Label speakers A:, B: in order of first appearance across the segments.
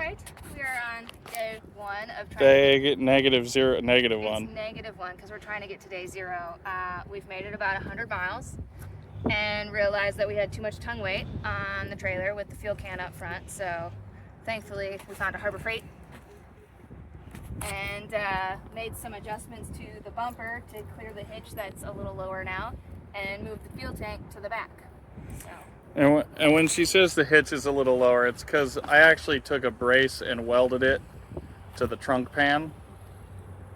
A: right, we are on day one of trying
B: Day negative zero, negative
A: it's
B: one.
A: negative one because we're trying to get to day zero. We've made it about 100 miles and realized that we had too much tongue weight on the trailer with the fuel can up front. So thankfully we found a Harbor Freight and made some adjustments to the bumper to clear the hitch that's a little lower now and move the fuel tank to the back. So.
B: And when she says the hitch is a little lower, it's because I actually took a brace and welded it to the trunk pan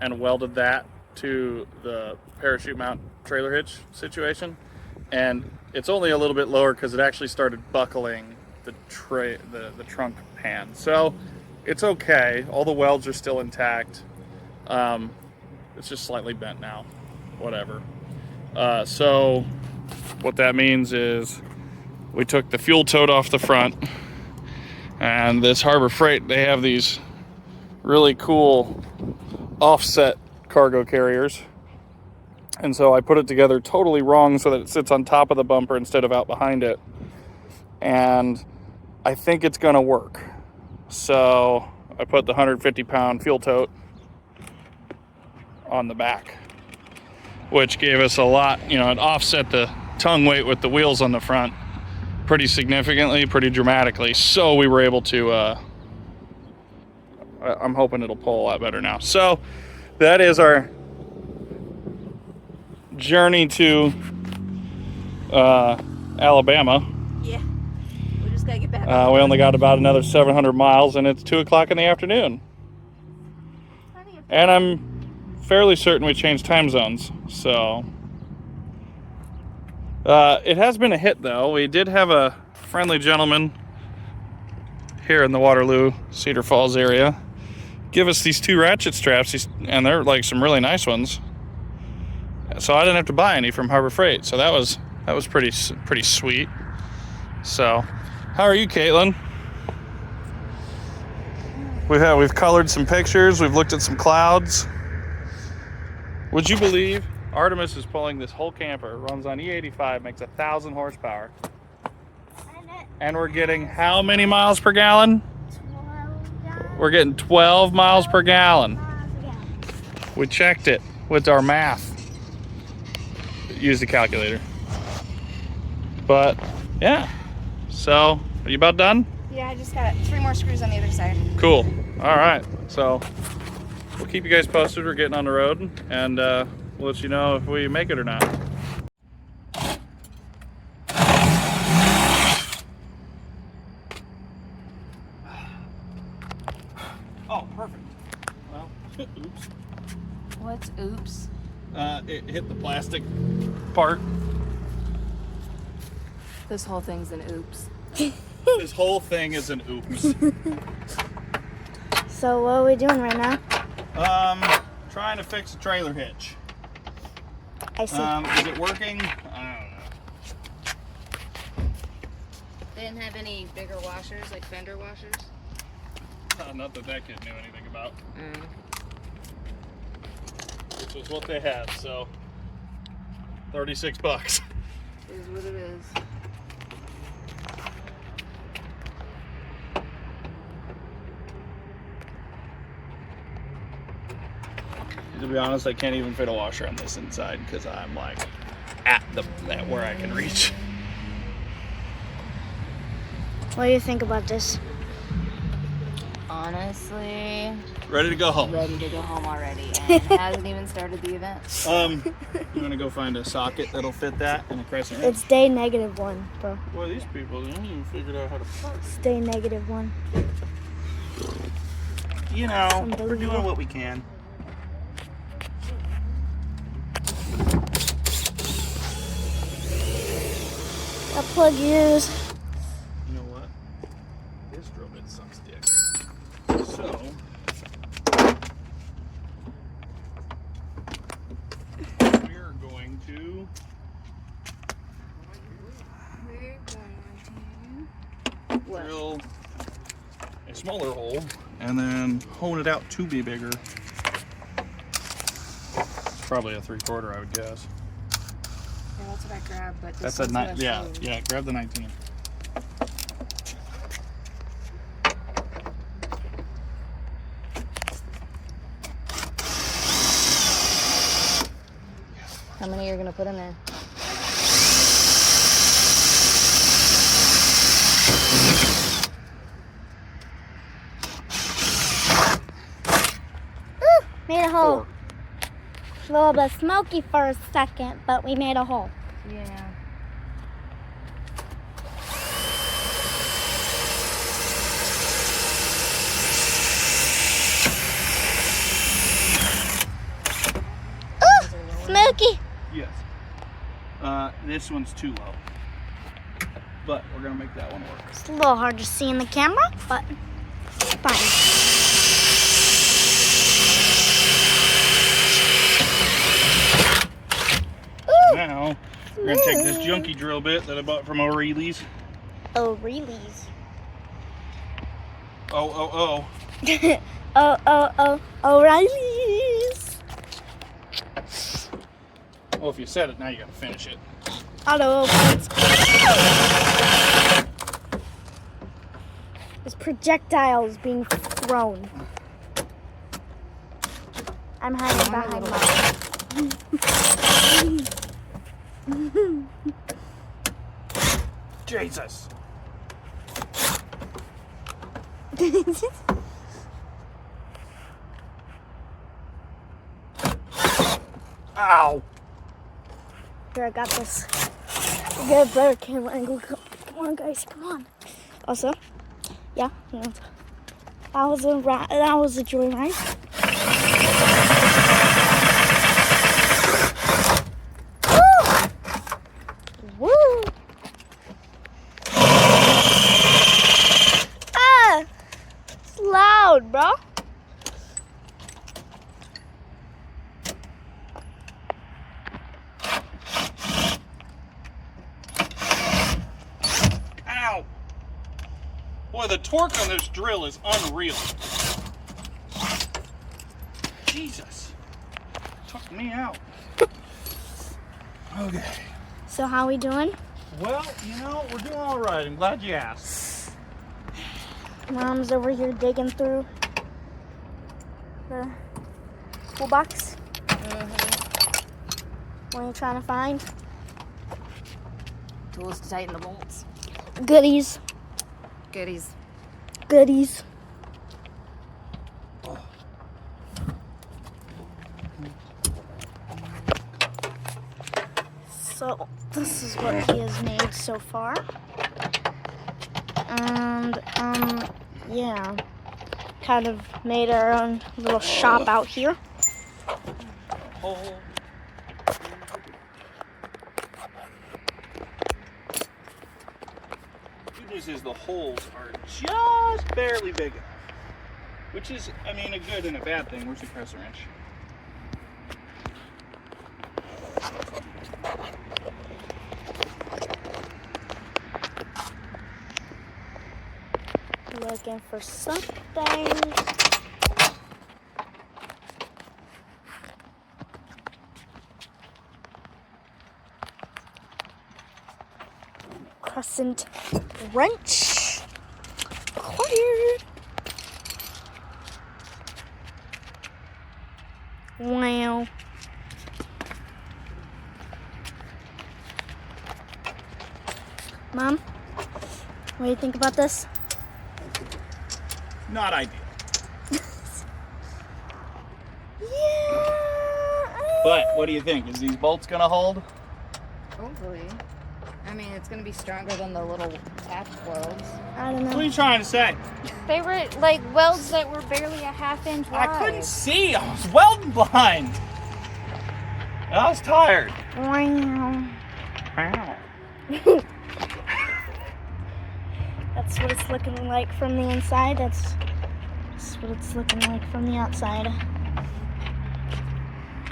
B: and welded that to the parachute mount trailer hitch situation. And it's only a little bit lower because it actually started buckling the trunk pan. So it's okay. All the welds are still intact. It's just slightly bent now. Whatever. So what that means is we took the fuel tote off the front, and this Harbor Freight, they have these really cool offset cargo carriers. And so I put it together totally wrong so that it sits on top of the bumper instead of out behind it. And I think it's gonna work. So I put the 150-pound fuel tote on the back, which gave us a lot, it offset the tongue weight with the wheels on the front pretty significantly, pretty dramatically. So we were able to, I'm hoping it'll pull a lot better now. So that is our journey to Alabama.
A: Yeah, we just gotta get back.
B: We only got about another 700 miles and it's 2 o'clock in the afternoon. And I'm fairly certain we changed time zones, so. It has been a hit though. We did have a friendly gentleman here in the Waterloo, Cedar Falls area give us these 2 ratchet straps, and they're like some really nice ones. So I didn't have to buy any from Harbor Freight. So that was pretty sweet. So, how are you, Caitlin? We've colored some pictures. We've looked at some clouds. Would you believe Artemis is pulling this whole camper? Runs on E85, makes 1,000 horsepower, and we're getting how many miles per gallon?
C: 12.
B: We're getting 12 miles per gallon. We checked it with our math. Use the calculator. But yeah. So, are you about done?
A: Yeah, I just got 3 more screws on the other side.
B: Cool. All right. So we'll keep you guys posted. We're getting on the road, and we'll let you know if we make it or not. Oh, perfect. Well, oops.
A: What's oops?
B: It hit the plastic part.
A: This whole thing's an oops.
B: This whole thing is an oops.
C: So what are we doing right now?
B: Trying to fix a trailer hitch.
C: I see.
B: Is it working? I don't know.
A: They didn't have any bigger washers, like fender washers?
B: Not that kid knew anything about. Which was what they had, so $36.
A: Is what it is.
B: To be honest, I can't even fit a washer on this inside because I'm like at where I can reach.
C: What do you think about this?
A: Honestly,
B: Ready to go home.
A: ready to go home already, and hasn't even started the event.
B: You want to go find a socket that'll fit that and a crescent wrench?
C: It's day -1, bro.
B: Well, these people didn't even figure out how to park.
C: It's day -1.
B: You know, we're
C: Unbelievable.
B: doing what we can.
C: That plug use.
B: You know what? This drill bit sucks dick. So, we're going to drill a smaller hole and then hone it out to be bigger. It's probably a 3/4, I would guess.
A: Yeah, that's what I grabbed, but this
B: That's a
A: one's less
B: yeah,
A: load.
B: yeah. Grab the 19.
A: How many you're gonna put in there?
C: Ooh, made a hole.
B: 4.
C: A little bit smoky for a second, but we made a hole.
A: Yeah.
C: Ooh, smoky.
B: Yes. This one's too low. But we're gonna make that one work.
C: It's a little hard to see in the camera, but it's fine. Ooh,
B: Now, we're gonna take this junky drill bit that I bought from O'Reilly's.
C: O'Reilly's.
B: Oh.
C: O'Reilly's.
B: Well, if you said it, now you gotta finish it.
C: Auto opens. There's projectiles being thrown. I'm hiding behind mine.
B: Jesus. Ow.
C: Here, I got this. Get a better camera angle. Come on, guys, come on. Also, yeah, that was a joyride. Woo! Woo! Ah! It's loud, bro.
B: Ow. Boy, the torque on this drill is unreal. Jesus. Took me out. Okay.
C: So how we doing?
B: Well, we're doing all right. I'm glad you asked.
C: Mom's over here digging through the toolbox. What are you trying to find?
A: Tools to tighten the bolts.
C: Goodies.
A: Goodies.
C: Goodies. So this is what he has made so far. And yeah. Kind of made our own little shop out here.
B: Hole. Good news is the holes are just barely big enough. Which is, a good and a bad thing. Where's the compressor wrench?
C: Looking for something. Crescent wrench. Acquired. Wow. Mom, what do you think about this?
B: Not ideal.
C: Yeah.
B: But what do you think? Is these bolts gonna hold?
A: Hopefully. It's gonna be stronger than the little tap welds.
C: I don't know.
B: What are you trying to say?
A: They were like welds that were barely a half-inch wide.
B: I couldn't see. I was welding blind. I was tired.
C: Wow.
B: Wow.
C: That's what it's looking like from the inside. That's what it's looking like from the outside.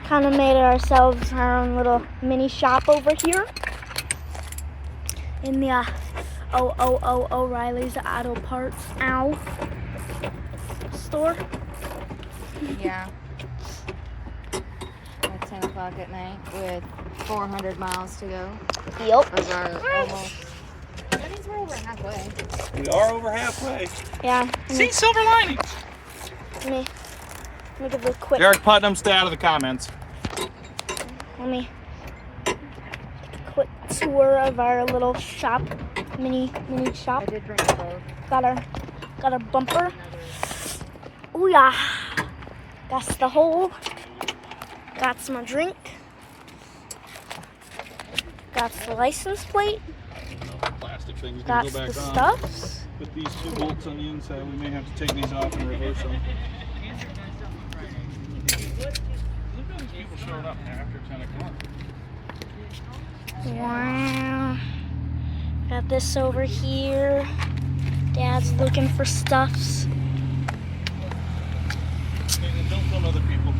C: Kind of made ourselves our own little mini shop over here in the O'Reilly's Auto Parts store.
A: Yeah. At 10 o'clock at night with 400 miles to go.
C: Yep.
A: Those are almost. That means we're over halfway.
B: We are over halfway.
C: Yeah.
B: See, silver linings.
C: Let me give it a quick.
B: Derek Putnam, stay out of the comments.
C: Let me tour of our little shop, mini shop.
A: I did bring both.
C: Got our bumper. Oh yeah. Got the hole. Got some drink. Got the license plate.
B: Plastic things
C: Got
B: gonna go
C: the
B: back on.
C: stuffs.
B: With these 2 bolts on the inside, we may have to take these off and reverse them. Look at all these people showing up after 10 o'clock.
C: Wow. Got this over here. Dad's looking for stuffs.
B: And don't film other people.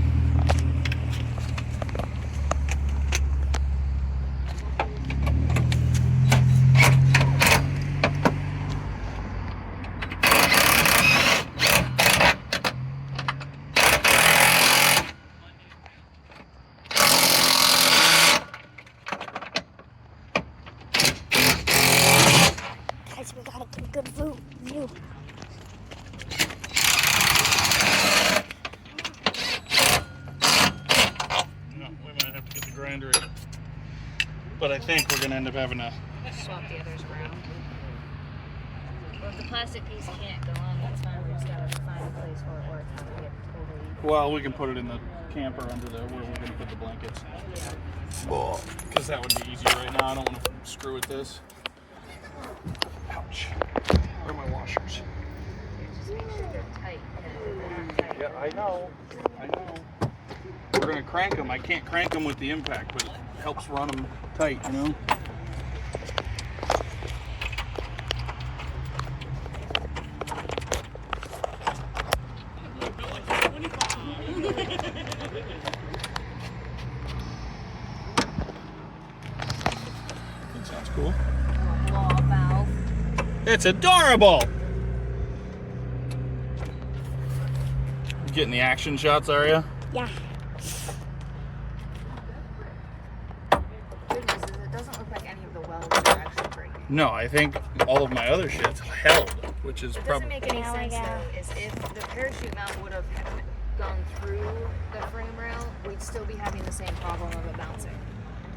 C: Guys, we gotta get a good view.
B: No, we might have to get the grinder in. But I think we're gonna end up having to
A: Swap the others around. Well, if the plastic piece can't go on, that's fine. We just gotta find a place for it, or it's gonna get totally.
B: Well, we can put it in the camper under there where we're going to put the blankets. Because that would be easier right now. I don't want to screw with this. Ouch. Where are my washers?
A: Just make sure they're tight. They're not tight.
B: Yeah, I know. We're going to crank them. I can't crank them with the impact, but it helps run them tight, you know? That sounds cool.
A: Wall valve.
B: It's adorable! Getting the action shots, are you?
C: Yeah.
A: Good news is it doesn't look like any of the welds are actually breaking.
B: No, I think all of my other shit's held, which is
A: What
B: probably...
A: doesn't make any
C: Oh my
A: sense
C: God.
A: though is if the parachute mount would have gone through the frame rail, we'd still be having the same problem of it bouncing.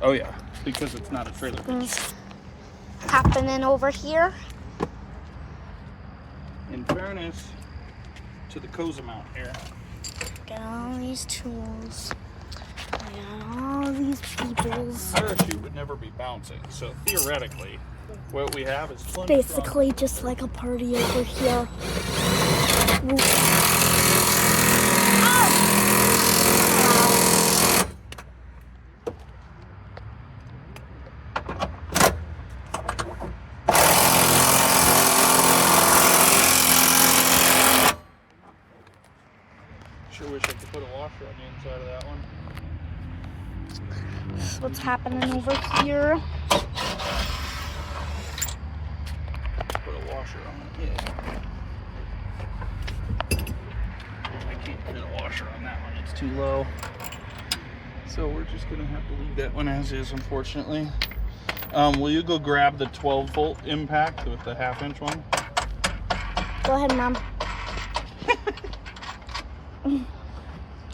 B: Oh yeah, because it's not a trailer.
C: Things happening over here.
B: In fairness to the Koza mount here,
C: Got all these tools. Got all these peoples.
B: parachute would never be bouncing. So theoretically, what we have is plenty of
C: Basically just like a party over here. Woo.
B: Sure wish I could put a washer on the inside of that one.
C: This is what's happening over here.
B: Put a washer on it. Yeah. I can't fit a washer on that one. It's too low. So we're just gonna have to leave that one as is, unfortunately. Will you go grab the 12-volt impact with the 1/2-inch one?
C: Go ahead, Mom.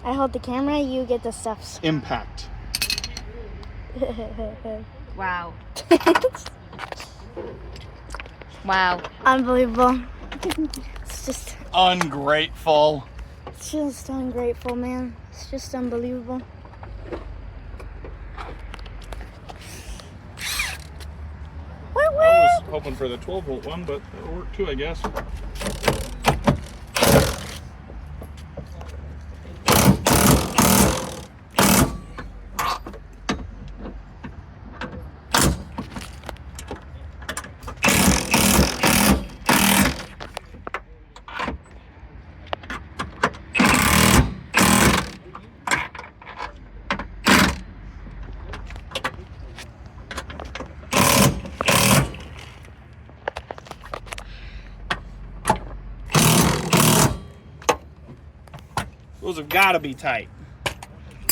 C: I hold the camera, you get the stuffs.
B: Impact.
A: Wow. Wow.
C: Unbelievable. It's
B: Ungrateful.
C: just ungrateful, man. It's just unbelievable. Woo
B: I
C: woo!
B: was hoping for the 12-volt one, but that'll work too, I guess. Those have got to be tight,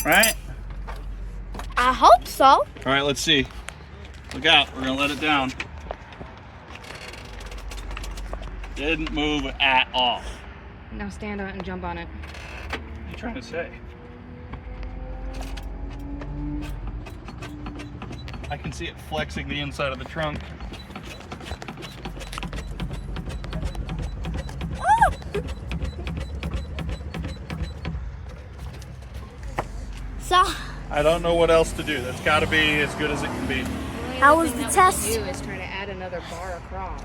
B: right?
C: I hope so.
B: All right, let's see. Look out, we're gonna let it down. Didn't move at all.
A: Now stand on it and jump on it.
B: What are you trying to say? I can see it flexing the inside of the trunk.
C: So,
B: I don't know what else to do. That's got to be as good as it can be.
C: how was the test?
A: Do is try to add another bar across.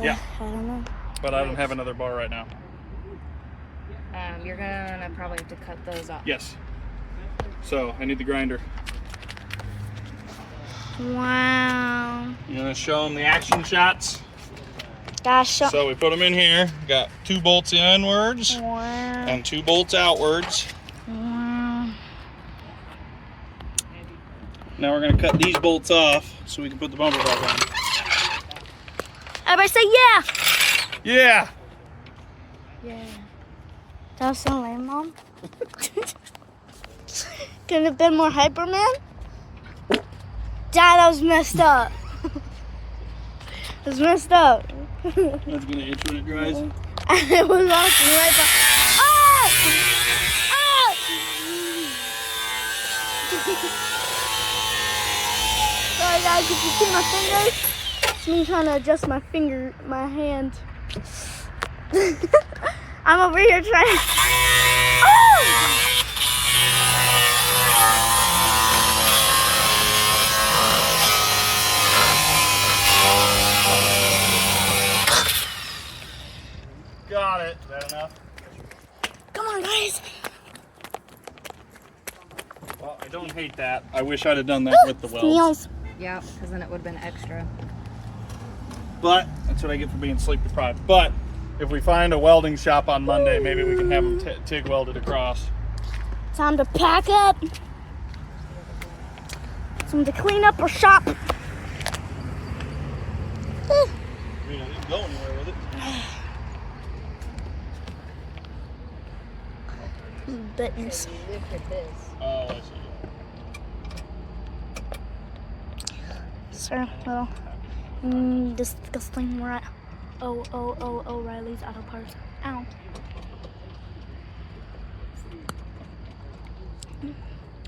B: Yeah,
C: I don't know.
B: but I don't have another bar right now.
A: You're gonna probably have to cut those off.
B: Yes. So I need the grinder.
C: Wow.
B: You gonna show them the action shots?
C: Gosh.
B: So we put them in here. Got 2 bolts inwards
C: Wow.
B: and 2 bolts outwards.
C: Wow.
B: Now we're gonna cut these bolts off so we can put the bumper back on.
C: Everybody say yeah.
B: Yeah.
C: Yeah. That was so lame, Mom. Couldn't have been more hyper, man. Dad, that was messed up. It was messed up.
B: That's gonna itch when it dries.
C: It was walking right by. Oh! Oh! Sorry guys, if you see my fingers, it's me trying to adjust my hand. I'm over here trying. Oh!
B: Got it. Is that enough?
C: Come on, guys.
B: Well, I don't hate that. I wish I'd have done that with the welds.
C: Meals.
A: Yeah, because then it would have been extra.
B: But that's what I get for being sleep deprived. But if we find a welding shop on Monday, maybe we can have them TIG welded across.
C: Time to pack up. Time to clean up our shop.
B: I mean, I didn't go anywhere with it.
C: Buttons.
A: Look at this.
B: Oh, I see.
C: Sir, well, disgusting. We're at O'Reilly's Auto Parts. Ow.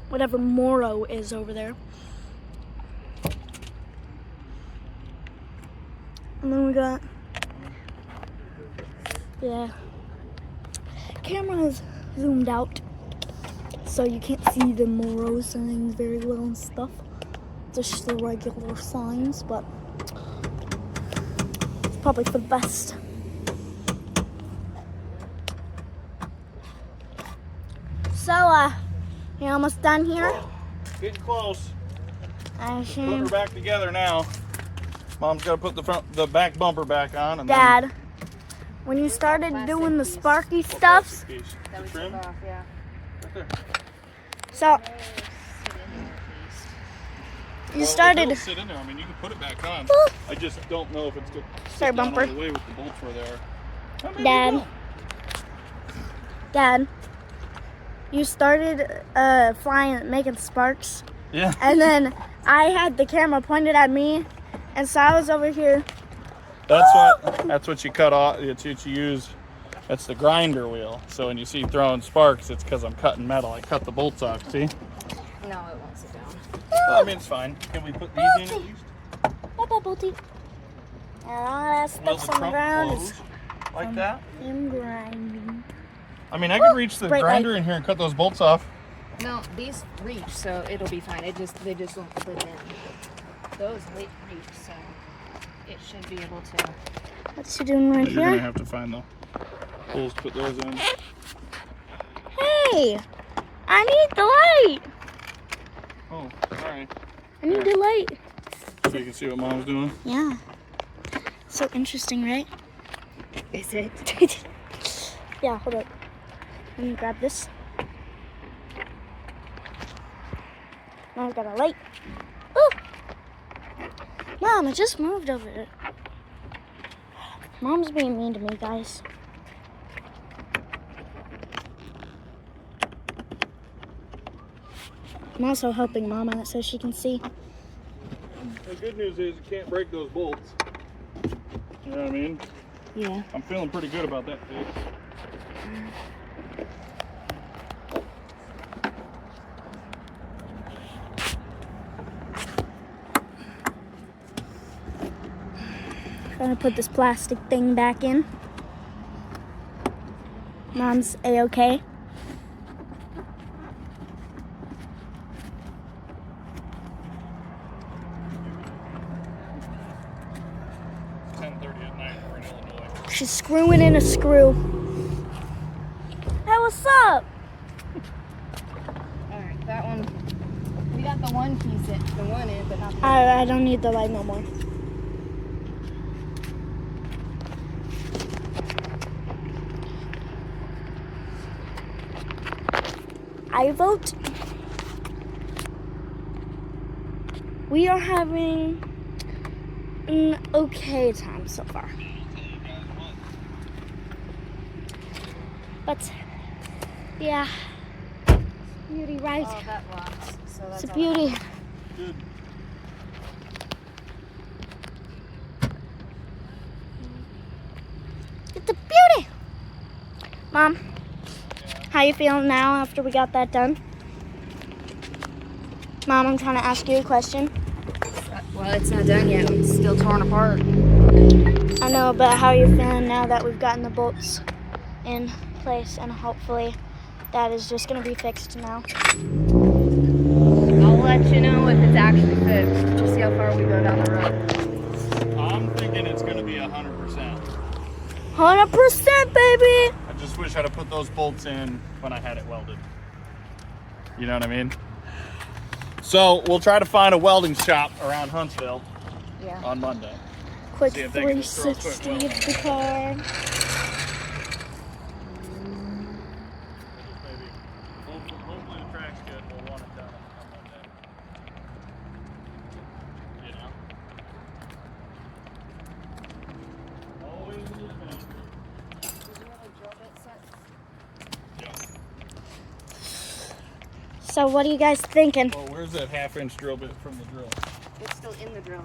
C: Whatever Moro is over there. And then we got, yeah, camera is zoomed out, so you can't see the Moro signs very well and stuff. Just the regular signs, but it's probably for the best. So, you're almost done here?
B: Getting close.
C: I
B: Put
C: should.
B: her back together now. Mom's got to put the back bumper back on. And
C: Dad, when you started doing the sparky stuff,
B: Then
A: That we
B: trim.
A: took off, yeah.
B: Right there.
C: so you
B: Well,
C: started.
B: it'll sit in there. I mean, you can put it back on.
C: Ooh.
B: I just don't know if it's good.
C: Sorry,
B: sit down
C: bumper.
B: all the way with the bolts where they are. Oh, maybe it
C: Dad.
B: will.
C: Dad, you started flying, making sparks,
B: Yeah.
C: and then I had the camera pointed at me, and so I was over here.
B: That's what you cut off. It's what you use. That's the grinder wheel. So when you see throwing sparks, it's because I'm cutting metal. I cut the bolts off. See?
A: No, it won't sit down.
B: Well, I mean, it's fine. Can we put these in at least?
C: Bye bye, Bolty. And all that
B: Will
C: stuff's
B: the
C: on the
B: trunk
C: ground
B: close
C: is
B: like that?
C: him grinding.
B: I mean, I could reach the
C: Bright light.
B: grinder in here and cut those bolts off.
A: No, these reach, so it'll be fine. They just won't clip in. Those reach, so it should be able to.
C: What's he doing right
B: You're gonna
C: here?
B: have to find the holes to put those in.
C: Hey, I need the light.
B: Oh, sorry.
C: I need the light.
B: So you can see what Mom's doing.
C: Yeah. So interesting, right?
A: Is it?
C: Yeah, hold up. Let me grab this. Now I've got a light. Ooh! Mom, it just moved over it. Mom's being mean to me, guys. I'm also helping Mom on it so she can see.
B: The good news is you can't break those bolts. You know what I mean?
C: Yeah.
B: I'm feeling pretty good about that fix.
C: Gonna put this plastic thing back in. Mom's A-okay.
B: It's 10:30 at night. We're in Illinois.
C: She's screwing in a screw. Hey, what's up?
A: Alright, that one. We got the one piece, the one in, but not the
C: I don't need the light no more. I vote we are having an okay time so far. But yeah, beauty, right?
A: Oh, that locks. So that's
C: It's a
A: all
C: beauty.
B: Good.
C: It's a beauty. Mom, how you feeling now after we got that done? Mom, I'm trying to ask you a question.
A: Well, it's not done yet. It's still torn apart.
C: I know, but how are you feeling now that we've gotten the bolts in place and hopefully that is just going to be fixed now?
A: I'll let you know if it's actually fixed. Just see how far we go down the road.
B: I'm thinking it's going to be 100%.
C: 100%, baby!
B: I just wish I'd have put those bolts in when I had it welded. You know what I mean? So we'll try to find a welding shop around Huntsville
A: Yeah.
B: on Monday.
C: Quick
B: See if they can just throw a quick
C: 360
B: weld.
C: of the car.
B: Hopefully the track's good. We'll want it done on Monday. You know? Always in advance. Yeah.
C: So what are you guys thinking?
B: Well, where's that half-inch drill bit from the drill?
A: It's still in the drill.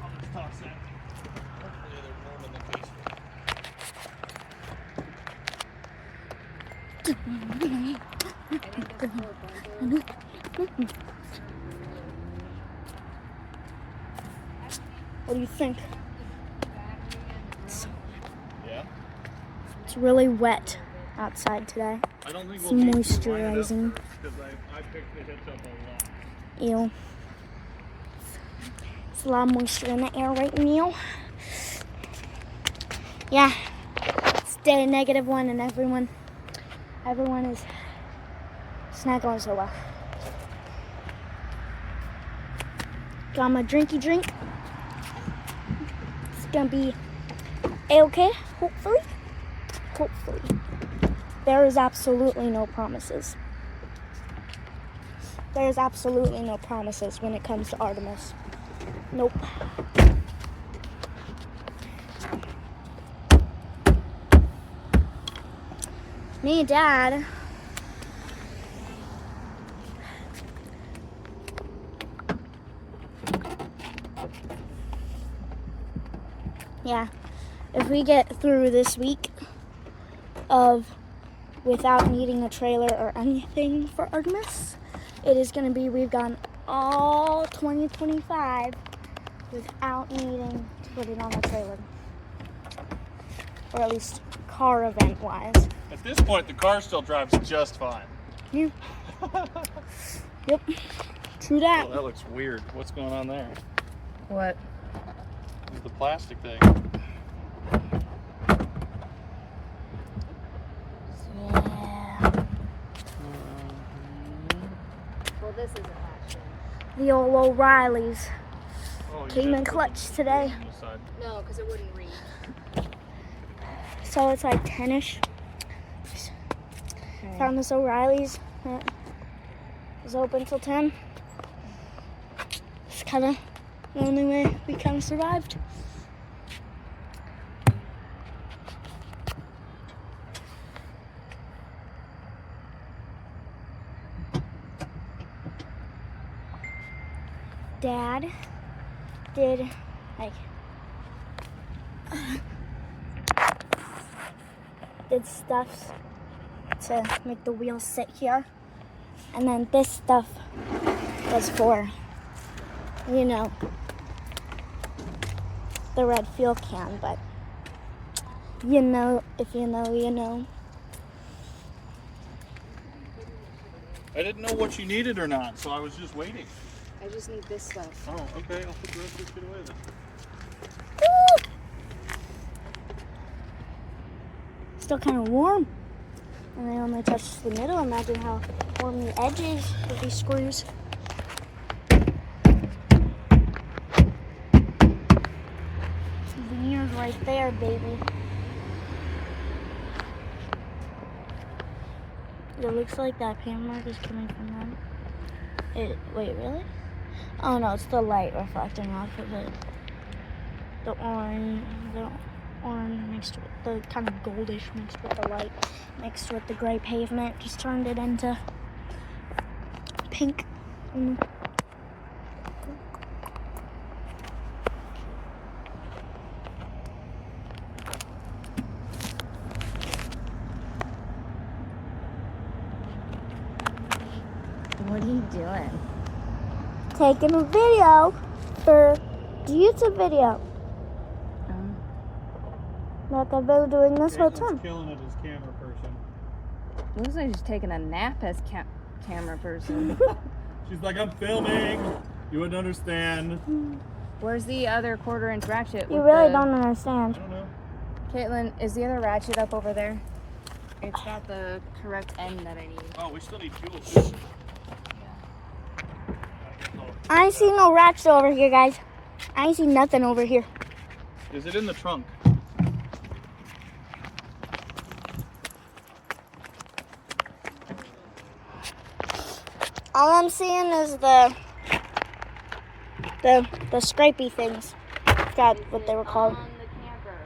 B: I'll just toss that. Hopefully there's room in the case
C: What do you think?
B: Yeah?
C: It's really wet outside today.
B: I don't think
C: It's
B: we'll
C: moisturizing.
B: because I picked the hitch up a lot.
C: Ew. It's a lot of moisture in the air right now. Yeah. It's day -1 and everyone is it's not going so well. Got my drinky drink. It's gonna be A-okay, hopefully. Hopefully. There is absolutely no promises. There is absolutely no promises when it comes to Artemis. Nope. Me and Dad yeah, if we get through this week of without needing a trailer or anything for Artemis, it is going to be, we've gone all 2025 without needing to put it on a trailer. Or at least car event wise.
B: At this point, the car still drives just fine.
C: Yeah. Yep. True that.
B: Oh, that looks weird. What's going on there?
A: What?
B: It's the plastic thing.
C: Yeah.
A: Well, this isn't actually.
C: The old O'Reillys
B: Oh, you
C: came
B: did
C: in
B: put
C: clutch
B: the
C: today.
B: on the side.
A: No, because it wouldn't read.
C: So it's like 10ish. Found this O'Reilly's that was open till 10. It's kind of the only way we kind of survived. Dad did like did stuff to make the wheels sit here, and then this stuff was for, you know, the red fuel can, but you know, if you know, you know.
B: I didn't know what you needed or not, so I was just waiting.
A: I just need this stuff.
B: Oh, okay. I'll put the rest of this shit away then.
C: Still kind of warm. And they only touch the middle. Imagine how warm the edge is with these screws. Veneer's right there, baby. It looks like that pan mark is coming from them. Wait, really? Oh no, it's the light reflecting off of it. The orange mixed with the kind of goldish mixed with the light, mixed with the gray pavement, just turned it into pink.
A: What are you doing?
C: Taking a video for the YouTube video. Like I've been doing this whole time.
B: Killing it as camera person.
A: Looks like she's taking a nap as camera person.
B: She's like, I'm filming. You wouldn't understand.
A: Where's the other 1/4-inch ratchet?
C: You really don't understand.
B: I don't know.
A: Caitlin, is the other ratchet up over there? It's got the correct end that I need.
B: Oh, we still need fuel too.
C: I ain't see no ratchet over here, guys. I ain't see nothing over here.
B: Is it in the trunk?
C: All I'm seeing is the scrapey things. Forgot what they were called.
A: On the camper.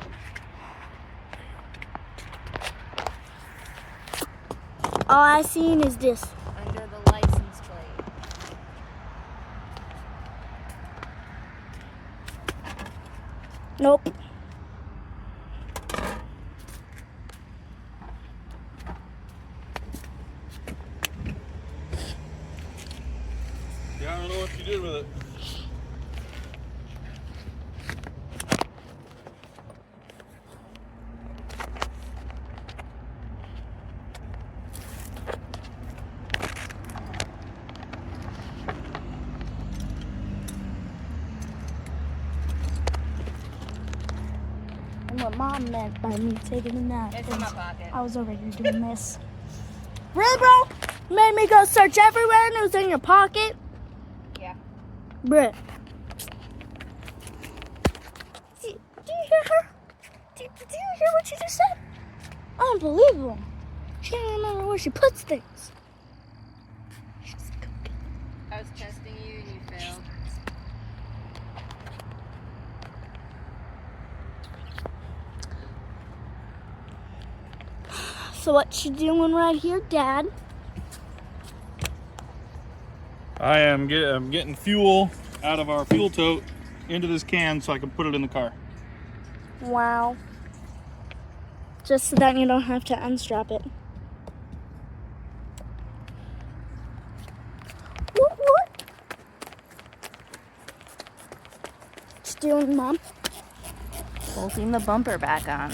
C: All I seen is this.
A: Under the license plate.
C: Nope.
B: Yeah, I don't know what you did with it.
C: And what Mom meant by me taking a nap.
A: It's in my pocket.
C: I was over here doing this. Really, bro? Made me go search everywhere and it was in your pocket?
A: Yeah.
C: Bruh. Do you hear her? Do you hear what she just said? Unbelievable. She can't remember where she puts things. She's a cookie.
A: I was testing you and you failed.
C: So what you doing right here, Dad?
B: I'm getting fuel out of our fuel tote into this can so I can put it in the car.
C: Wow. Just so that you don't have to unstrap it. What? What you doing, Mom?
A: Bolting the bumper back on.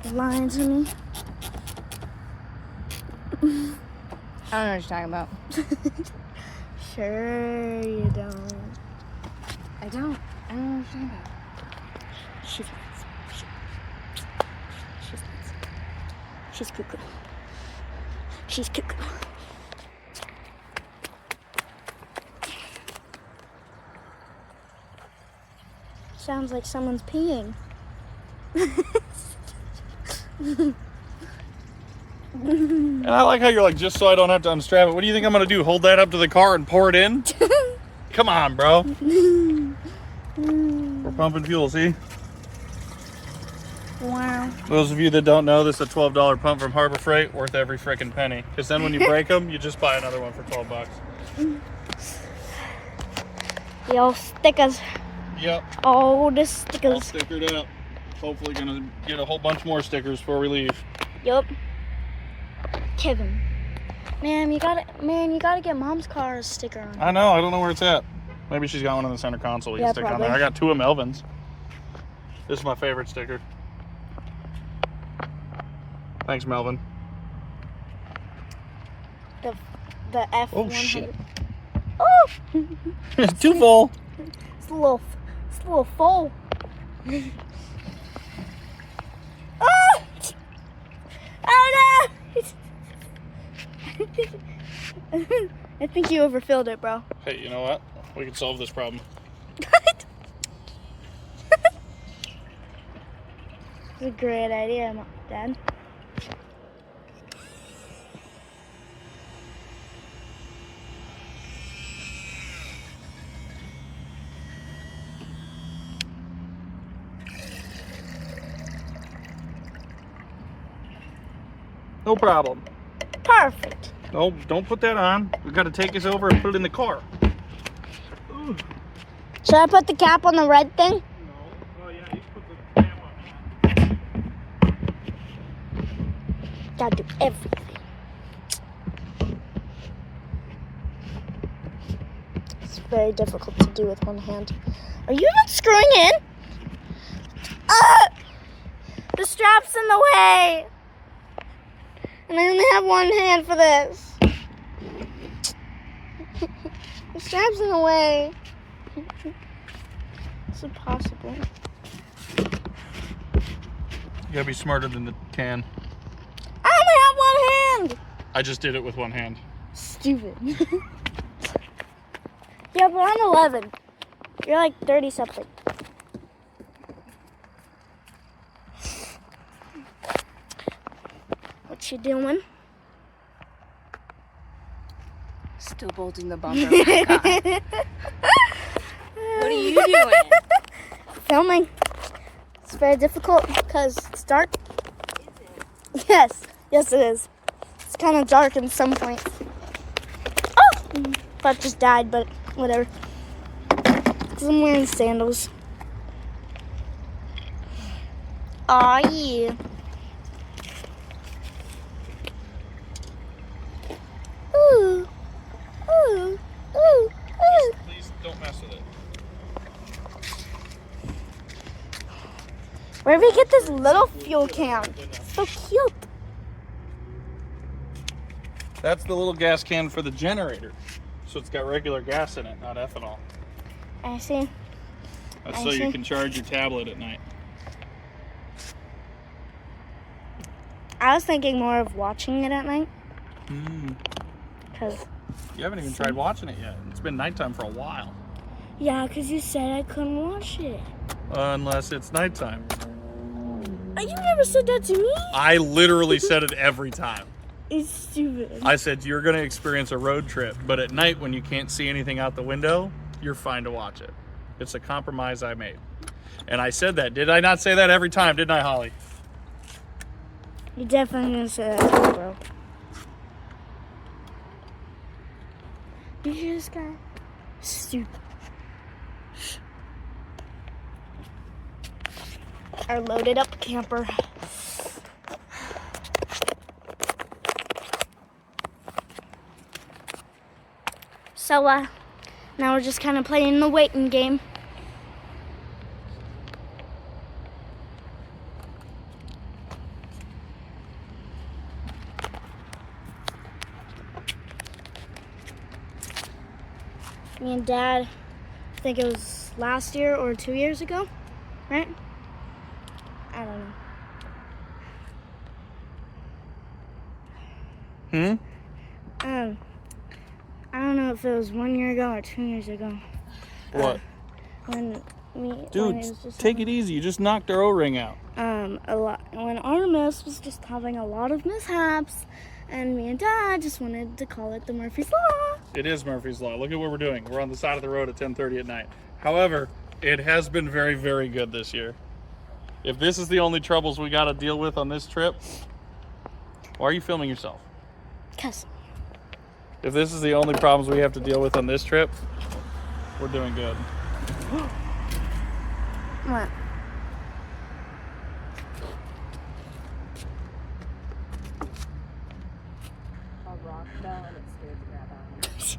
C: You're lying to me.
A: I don't know what you're talking about.
C: Sure you don't.
A: I don't know what you're talking about.
C: She's nuts. She's nuts. She's cuckoo. She's cuckoo. Sounds like someone's peeing.
B: And I like how you're like, just so I don't have to unstrap it. What do you think I'm gonna do? Hold that up to the car and pour it in? Come on, bro. We're pumping fuel, see?
C: Wow.
B: Those of you that don't know, this is a $12 pump from Harbor Freight, worth every frickin' penny. Because then when you break them, you just buy another one for 12 bucks.
C: The old stickers.
B: Yep.
C: All the
B: All
C: stickers.
B: stickered up. Hopefully gonna get a whole bunch more stickers before we leave.
C: Yup. Kevin. Man, you gotta get Mom's car a sticker on.
B: I know, I don't know where it's at. Maybe she's got one in the center console we
C: Yeah,
B: can stick on
C: probably.
B: there. I got two of Melvin's. This is my favorite sticker. Thanks, Melvin.
C: The F100.
B: Oh, shit.
C: Oh!
B: It's too full.
C: It's a little full. Oh! Oh no! I think you overfilled it, bro.
B: Hey, you know what? We can solve this problem.
C: It's a great idea, Dad.
B: No problem.
C: Perfect.
B: No, don't put that on. We got to take this over and put it in the car. Ooh.
C: Should I put the cap on the red thing?
B: No. Oh, yeah, you put the cap on.
C: Gotta do everything. It's very difficult to do with one hand. Are you even screwing in? The strap's in the way. And I only have one hand for this. The strap's in the way. It's impossible.
B: You gotta be smarter than the can.
C: I only have one hand.
B: I just did it with one hand.
C: Stupid. Yeah, but I'm 11. You're like 30 something. What you doing?
A: Still bolting the bumper back on. What are you doing?
C: Filming. It's very difficult because it's dark.
A: Is it?
C: Yes it is. It's kind of dark in some points. Oh! Butt just died, but whatever. Because I'm wearing sandals. Aw, yeah. Ooh. Ooh. Ooh. Ooh.
B: Please don't mess with it.
C: Where did we get this little fuel can? So cute.
B: That's the little gas can for the generator. So it's got regular gas in it, not ethanol.
C: I see.
B: That's
C: I
B: so
C: see.
B: you can charge your tablet at night.
C: I was thinking more of watching it at night. Cause
B: You haven't even tried watching it yet. It's been nighttime for a while.
C: yeah, cause you said I couldn't watch it.
B: Unless it's nighttime.
C: You never said that to me.
B: I literally said it every time.
C: It's stupid.
B: I said, you're going to experience a road trip, but at night when you can't see anything out the window, you're fine to watch it. It's a compromise I made. And I said that. Did I not say that every time, didn't I, Holly?
C: You definitely gonna say that too, bro. You just got stupid. Our loaded up camper. So, now we're just kind of playing the waiting game. Me and Dad, I think it was last year or 2 years ago, right? I don't know. I don't know if it was 1 year ago or 2 years ago.
B: What?
C: When
B: Dude,
C: it was just
B: take it easy. You just knocked our O-ring out.
C: a lot. When Artemis was just having a lot of mishaps, and me and Dad just wanted to call it the Murphy's Law.
B: It is Murphy's Law. Look at what we're doing. We're on the side of the road at 10:30 at night. However, it has been very, very good this year. If this is the only troubles we got to deal with on this trip, why are you filming yourself?
C: 'Cause
B: If this is the only problems we have to deal with on this trip, we're doing good.
C: what?
A: A rock fell and it scared the crap out of me.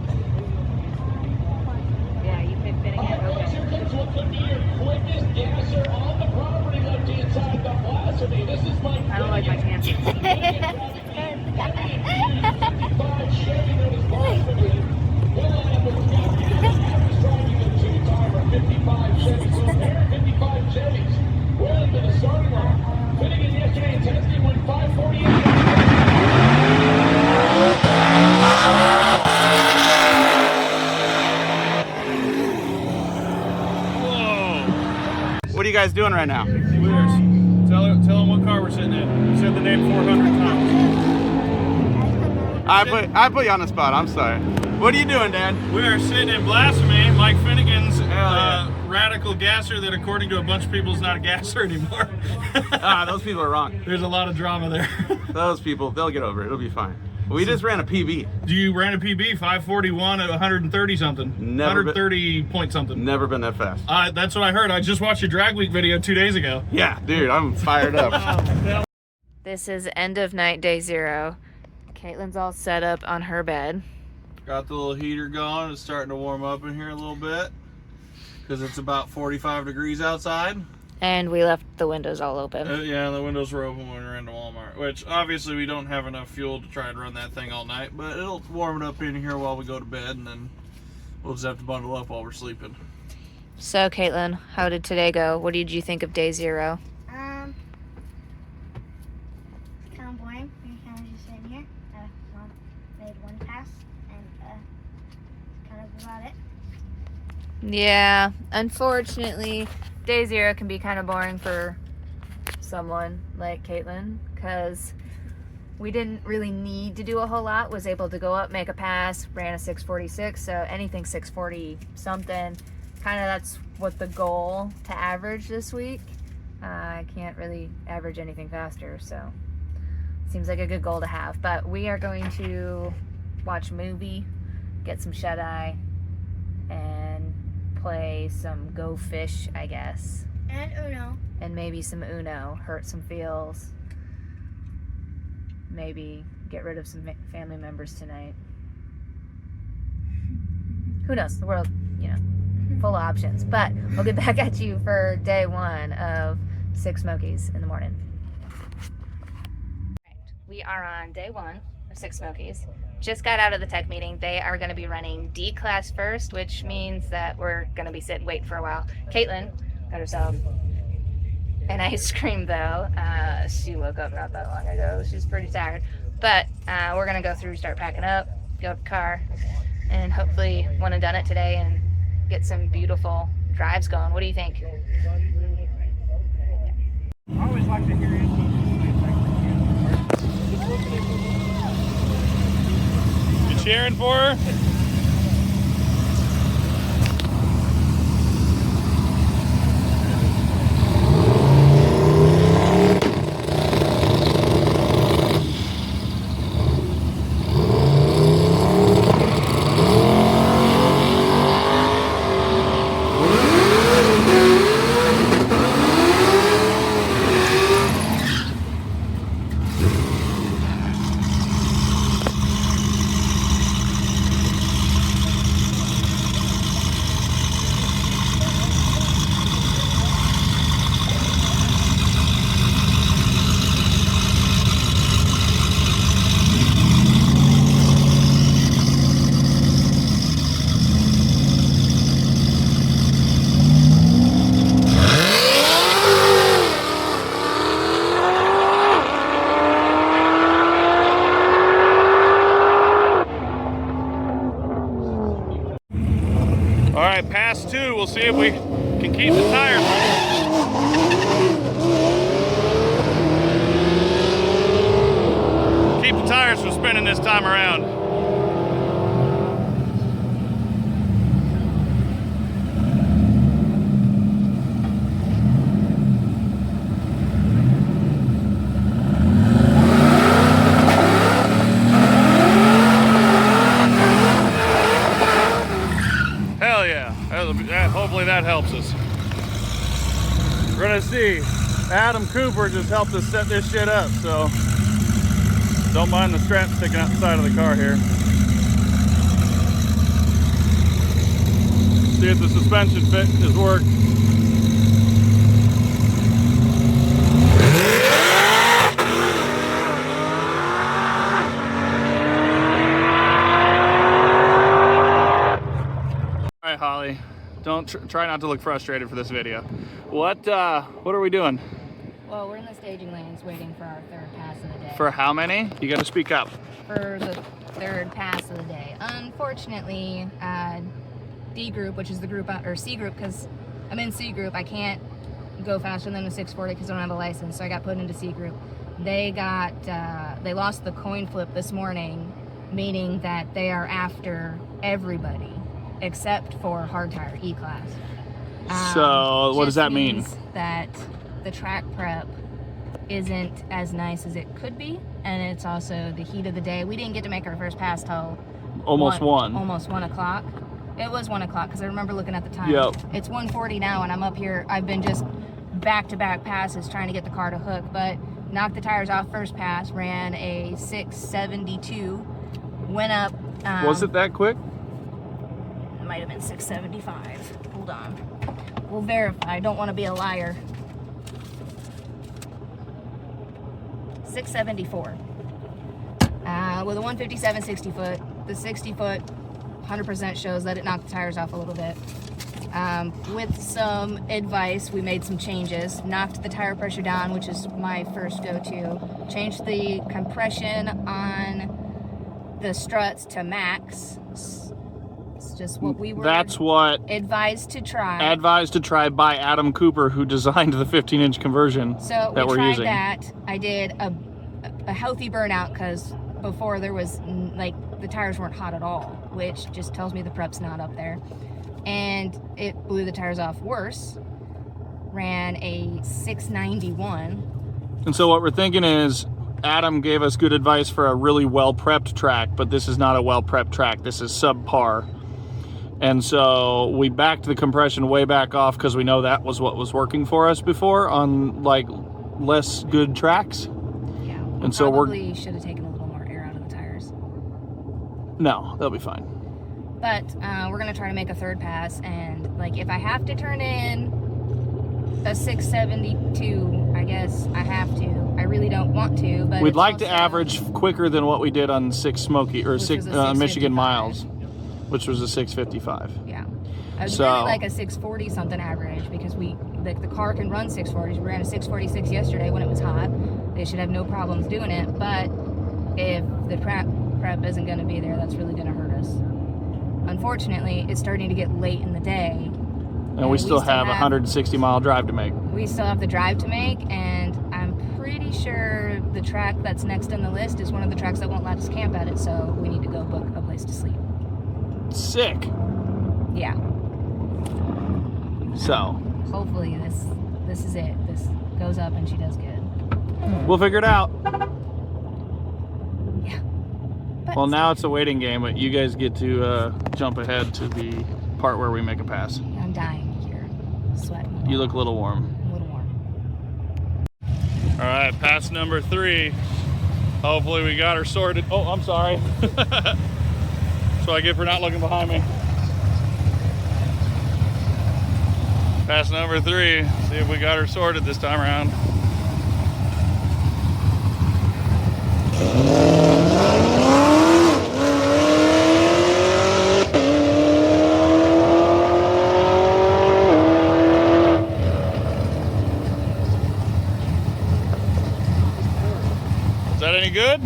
D: you guys doing right now?
B: Tell them what car we're sitting in. You said the name 400 times.
D: I put you on the spot. I'm sorry. What are you doing, Dan?
B: We are sitting in Blasphemy, Mike Finnegan's radical gasser that, according to a bunch of people, is not a gasser anymore.
D: Those people are wrong.
B: There's a lot of drama there.
D: Those people, they'll get over it. It'll be fine. We just ran a PB.
B: You ran a PB, 541 at 130 something. 130 point something.
D: Never been that fast.
B: That's what I heard. I just watched your drag week video 2 days ago.
D: Yeah, dude, I'm fired up.
A: This is end of night, day 0. Caitlin's all set up on her bed.
B: Got the little heater going. It's starting to warm up in here a little bit because it's about 45 degrees outside.
A: And we left the windows all open.
B: Yeah, the windows were open when we were into Walmart, which obviously we don't have enough fuel to try and run that thing all night, but it'll warm it up in here while we go to bed, and then we'll just have to bundle up while we're sleeping.
A: So, Caitlin, how did today go? What did you think of day 0?
C: Kind of boring. We kind of just sitting here. Mom made one pass, and kind of about it.
A: Yeah, unfortunately, day 0 can be kind of boring for someone like Caitlin because we didn't really need to do a whole lot. Was able to go up, make a pass, ran a 646, so anything 640 something. Kind of that's what the goal to average this week. I can't really average anything faster, so seems like a good goal to have. But we are going to watch a movie, get some shut-eye, and play some Go Fish, I guess.
C: And Uno.
A: And maybe some Uno, hurt some feels. Maybe get rid of some family members tonight. Who knows? The world, full of options. But we'll get back at you for day 1 of 6 Smokies in the morning. We are on day 1 of 6 Smokies. Just got out of the tech meeting. They are going to be running D class first, which means that we're going to be sitting waiting for a while. Caitlin got herself an ice cream though. She woke up not that long ago. She's pretty tired. But we're going to go through, start packing up, go up the car, and hopefully one and done it today and get some beautiful drives going. What do you think?
B: I always like to hear input. You cheering for her? All right, pass 2. We'll see if we can keep the tires running. Keep the tires from spinning this time around. Hell yeah. Hopefully that helps us. We're gonna see. Adam Cooper just helped us set this shit up, so don't mind the strap sticking out the side of the car here. See if the suspension fit has worked. All right, Holly, don't try not to look frustrated for this video. What are we doing?
A: Well, we're in the staging lanes waiting for our 3rd pass of the day.
B: For how many? You gotta speak up.
A: For the 3rd pass of the day. Unfortunately, D group, which is the group, or C group, because I'm in C group, I can't go faster than a 640 because I don't have a license, so I got put into C group. They lost the coin flip this morning, meaning that they are after everybody except for hard tire E-Class.
B: So what does that mean?
A: Means that the track prep isn't as nice as it could be, and it's also the heat of the day. We didn't get to make our first pass till
B: Almost 1
A: o'clock. It was 1 o'clock because I remember looking at the time.
B: Yep.
A: It's 1:40 now, and I'm up here. I've been just back-to-back passes trying to get the car to hook, but knocked the tires off first pass, ran a 672, went up.
B: Was it that quick?
A: It might have been 675. Hold on. We'll verify. I don't want to be a liar. 674. With a 157 60 foot. The 60 foot 100% shows that it knocked the tires off a little bit. With some advice, we made some changes. Knocked the tire pressure down, which is my first go-to. Changed the compression on the struts to max. It's just what we were advised to try.
B: Advised to try by Adam Cooper, who designed the 15-inch conversion
A: so
B: that
A: we
B: we're
A: tried
B: using.
A: that. I did a healthy burnout because before there was like the tires weren't hot at all, which just tells me the prep's not up there. And it blew the tires off worse. Ran a 691.
B: And so what we're thinking is, Adam gave us good advice for a really well-prepped track, but this is not a well-prepped track. This is subpar. And so we backed the compression way back off because we know that was what was working for us before on like less good tracks.
A: Yeah.
B: And so
A: probably should have taken a little more air out of the tires.
B: No, they'll be fine.
A: But we're gonna try to make a third pass, and like if I have to turn in a 672, I guess I have to. I really don't want to, but
B: we'd like
A: also,
B: to average quicker than what we did on 6 Smoky or
A: Which
B: 6
A: was a
B: Michigan
A: 655.
B: miles, which was a 655.
A: Yeah, I was
B: So-
A: really like a 640 something average because the car can run 640s. We ran a 646 yesterday when it was hot. They should have no problems doing it, but if the prep isn't going to be there, that's really going to hurt us. Unfortunately, it's starting to get late in the day.
B: And we still have a 160-mile drive to make.
A: We still have the drive to make, and I'm pretty sure the track that's next on the list is one of the tracks that won't let us camp at it, so we need to go book a place to sleep.
B: Sick.
A: Yeah.
B: So
A: Hopefully this is it. This goes up and she does good.
B: we'll figure it out.
A: Yeah. But
B: Well, now it's a waiting game, but you guys get to jump ahead to the part where we make a pass.
A: I'm dying here. Sweating.
B: You look a little warm.
A: A little warm.
B: All right, pass number 3. Hopefully we got her sorted. Oh, I'm sorry. That's what I get for not looking behind me. Pass number 3. See if we got her sorted this time around. Is that any good?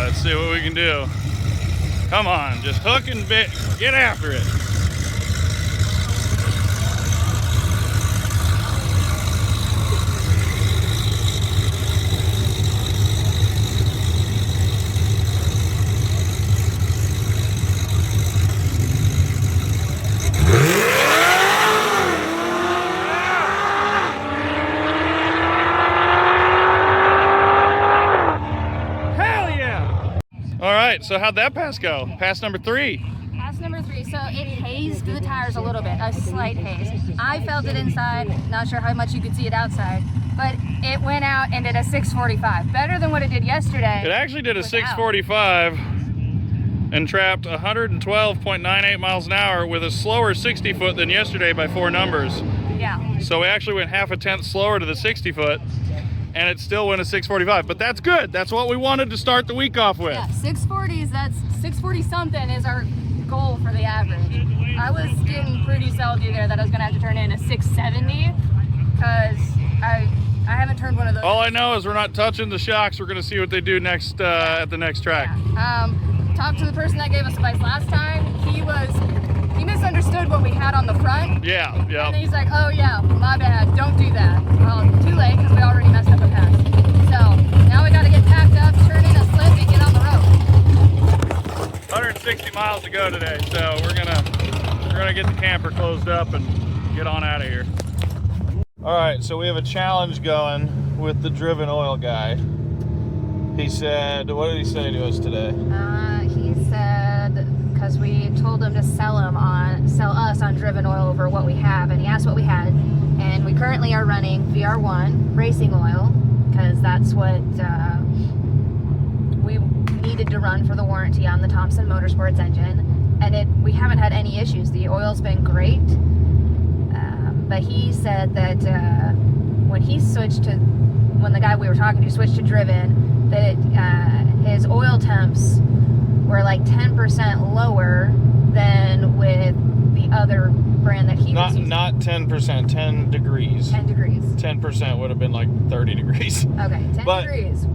B: Let's see what we can do. Come on, just hook and bit, get after it. All right, so how'd that pass go? Pass number 3.
A: Pass number 3. So it hazed the tires a little bit, a slight haze. I felt it inside, not sure how much you could see it outside, but it went out and did a 645. Better than what it did yesterday.
B: It actually did a
A: without.
B: 645 and trapped 112.98 miles an hour with a slower 60 foot than yesterday by 4 numbers.
A: Yeah.
B: So we actually went half a tenth slower to the 60 foot, and it still went a 645. But that's good. That's what we wanted to start the week off with.
A: Yeah, 640s, that's 640 something is our goal for the average. I was getting pretty salty there that I was gonna have to turn in a 670 because I haven't turned one of
B: All I know is we're not touching the shocks. We're gonna see what they do next at the next track.
A: Yeah. Talked to the person that gave us advice last time. He misunderstood what we had on the front.
B: Yeah,
A: And
B: yeah.
A: then he's like, oh yeah, my bad, don't do that. Well, too late, because we already messed up a pass. So now we gotta get packed up, turn in a slip, and get on the road.
B: 160 miles to go today, so we're gonna get the camper closed up and get on out of here. All right, so we have a challenge going with the driven oil guy. He said, what did he say to us today?
A: He said, because we told him to sell us on driven oil over what we have, and he asked what we had, and we currently are running VR1 racing oil, because that's what we needed to run for the warranty on the Thompson Motorsports engine, and we haven't had any issues. The oil's been great, but he said that when the guy we were talking to switched to driven, that his oil temps were like 10% lower than with the other brand that he was using.
B: Not 10%, 10 degrees.
A: 10 degrees.
B: 10% would have been like 30 degrees.
A: Okay, 10 degrees.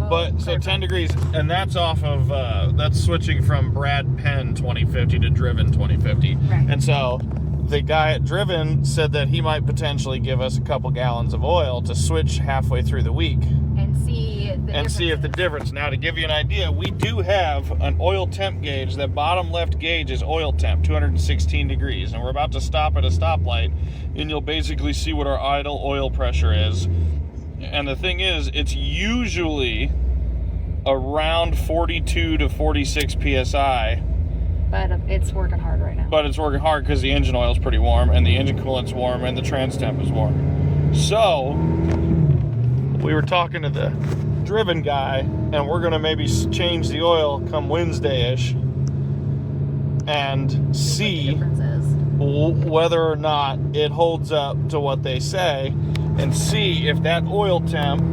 B: So 10 degrees, and that's off of, that's switching from Brad Penn 2050 to Driven 2050.
A: Right.
B: And so the guy at Driven said that he might potentially give us a couple gallons of oil to switch halfway through the week.
A: And see
B: if the difference. Now, to give you an idea, we do have an oil temp gauge. That bottom left gauge is oil temp, 216 degrees. And we're about to stop at a stoplight, and you'll basically see what our idle oil pressure is. And the thing is, it's usually around 42 to 46 PSI.
A: But it's working hard right now.
B: But it's working hard because the engine oil is pretty warm, and the engine coolant's warm, and the trans temp is warm. So we were talking to the driven guy, and we're gonna maybe change the oil come Wednesday-ish and see whether or not it holds up to what they say, and see if that oil temp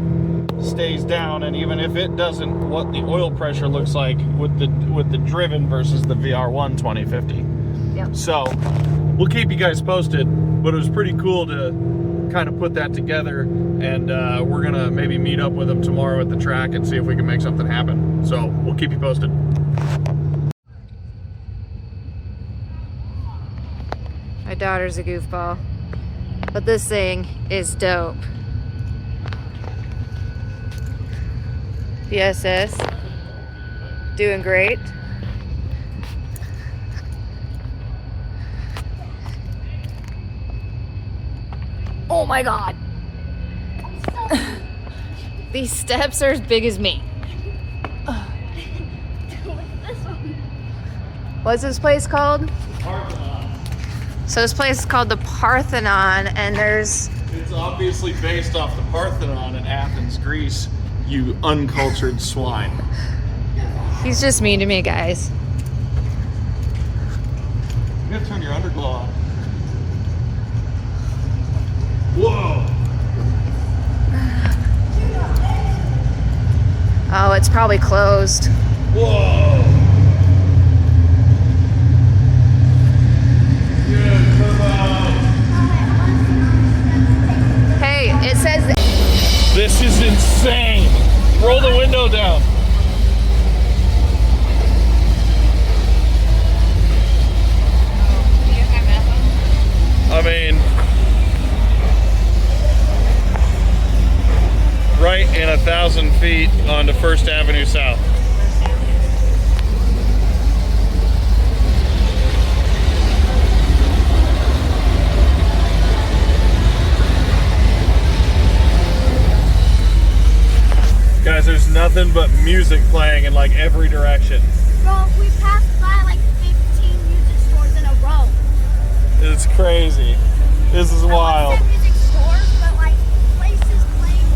B: stays down, and even if it doesn't, what the oil pressure looks like with the driven versus the VR1 2050.
A: Yep.
B: So we'll keep you guys posted, but it was pretty cool to kind of put that together, and we're gonna maybe meet up with them tomorrow at the track and see if we can make something happen. So we'll keep you posted.
A: My daughter's a goofball, but this thing is dope. PSS, doing great. Oh my God. These steps are as big as me. What's this place called?
B: Parthenon.
A: So this place is called the Parthenon, and
B: It's obviously based off the Parthenon in Athens, Greece, you uncultured swine.
A: he's just mean to me, guys.
B: You gotta turn your underglow on. Whoa!
A: Oh, it's probably closed.
B: Whoa! Yeah, turbo.
A: Hey, it says
B: This is insane. Roll the window down. I mean, right in 1,000 feet onto First Avenue South. Guys, there's nothing but music playing in like every direction.
C: Bro, we passed by like 15 music stores in a row.
B: It's crazy. This is wild.
C: I wouldn't say music stores, but like places playing.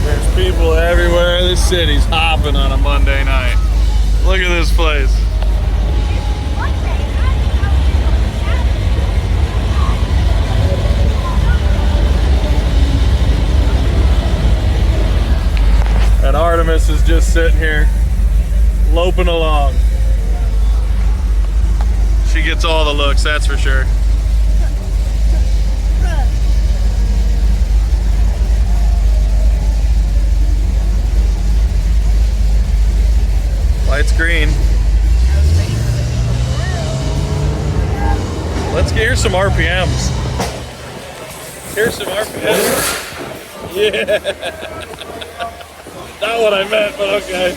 B: There's people everywhere. This city's hopping on a Monday night. Look at this place. And Artemis is just sitting here, loping along. gets all the looks, that's for sure. Light's green. Here's some RPMs. Here's some RPMs. Yeah. Not what I meant, but okay.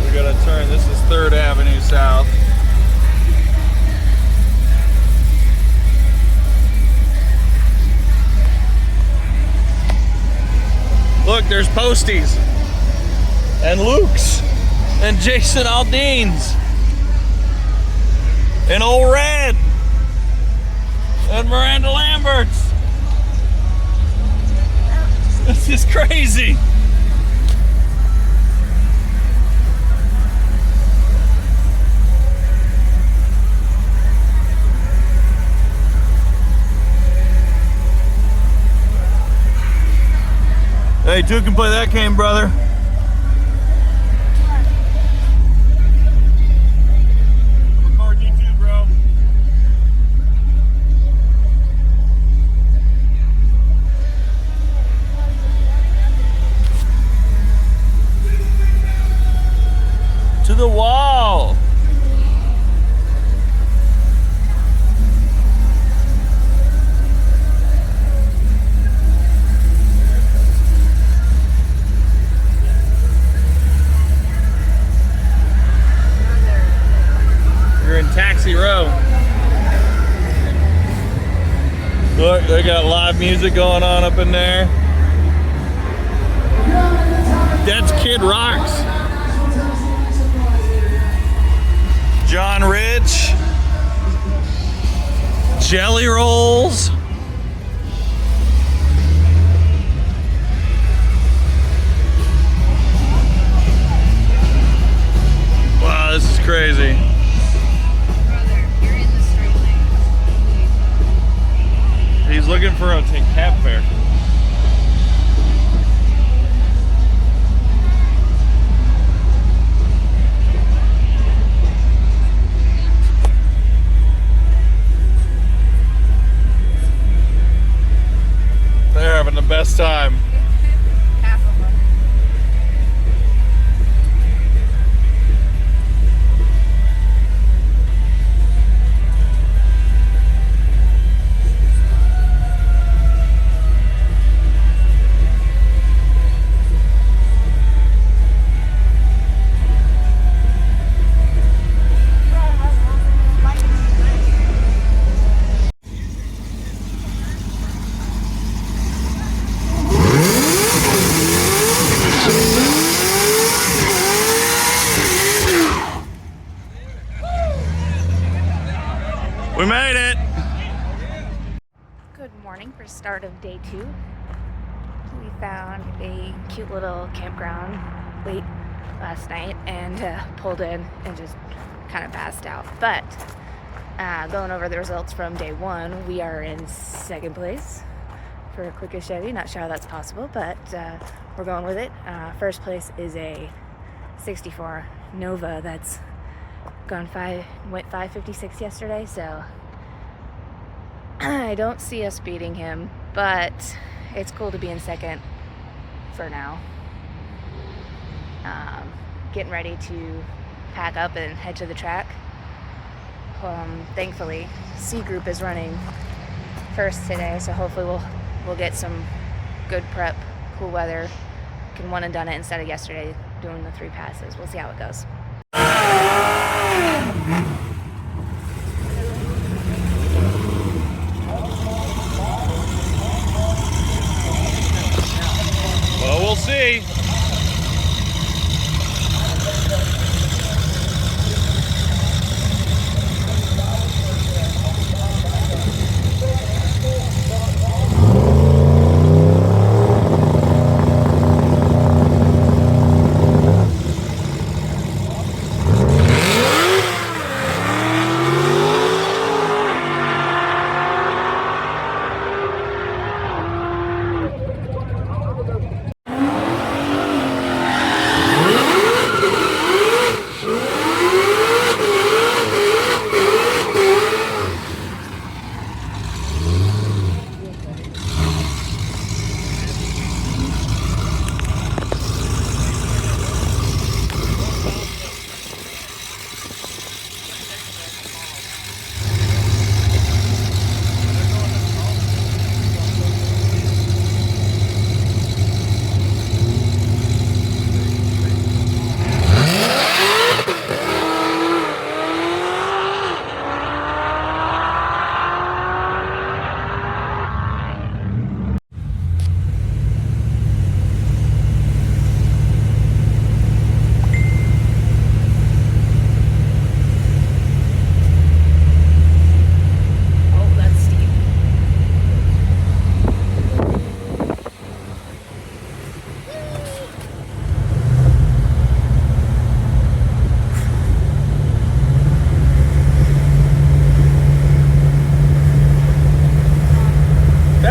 B: We're gonna turn, this is 3rd Avenue South. Look, there's Posties, and Luke's, and Jason Aldean's, and Old Red, and Miranda Lambert's. This is crazy. Hey, two can play that game, brother. I'm recording you too, bro. To the wall. Taxi Row. Look, they got live music going on up in there. That's Kid Rocks. John Rich. Jelly Rolls. Wow, this is crazy. He's looking for a cab fare. They're having the best time.
A: Half of them.
B: We made it.
A: Good morning for start of day 2. We found a cute little campground late last night and pulled in and just kind of passed out. But going over the results from day 1, we are in 2nd place for quickest Chevy. Not sure how that's possible, but we're going with it. First place is a 64 Nova that's went 556 yesterday, so I don't see us beating him, but it's cool to be in 2nd for now. Getting ready to pack up and head to the track. Thankfully, C Group is running first today, so hopefully we'll get some good prep, cool weather. Can one and done it instead of yesterday doing the 3 passes. We'll see how it goes.
B: Well, we'll see.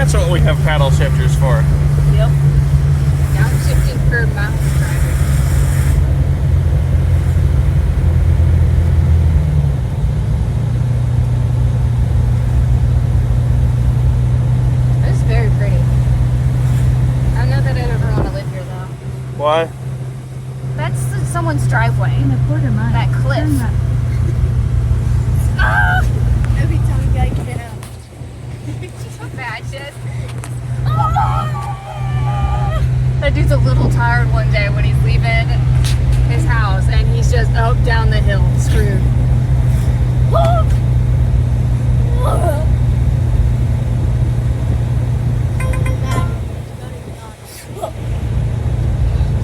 B: That's what we have paddle shifters for.
A: Yep. Downshifting for mountain driving. This is very pretty. I don't know that I'd ever want to live here though.
B: Why?
A: That's someone's driveway.
C: In a quarter mile.
A: That cliff.
C: Turn left.
A: Ah!
C: Every time you gotta get out.
A: So bad, just. That dude's a little tired one day when he's leaving his house and he's just up down the hill, screwed.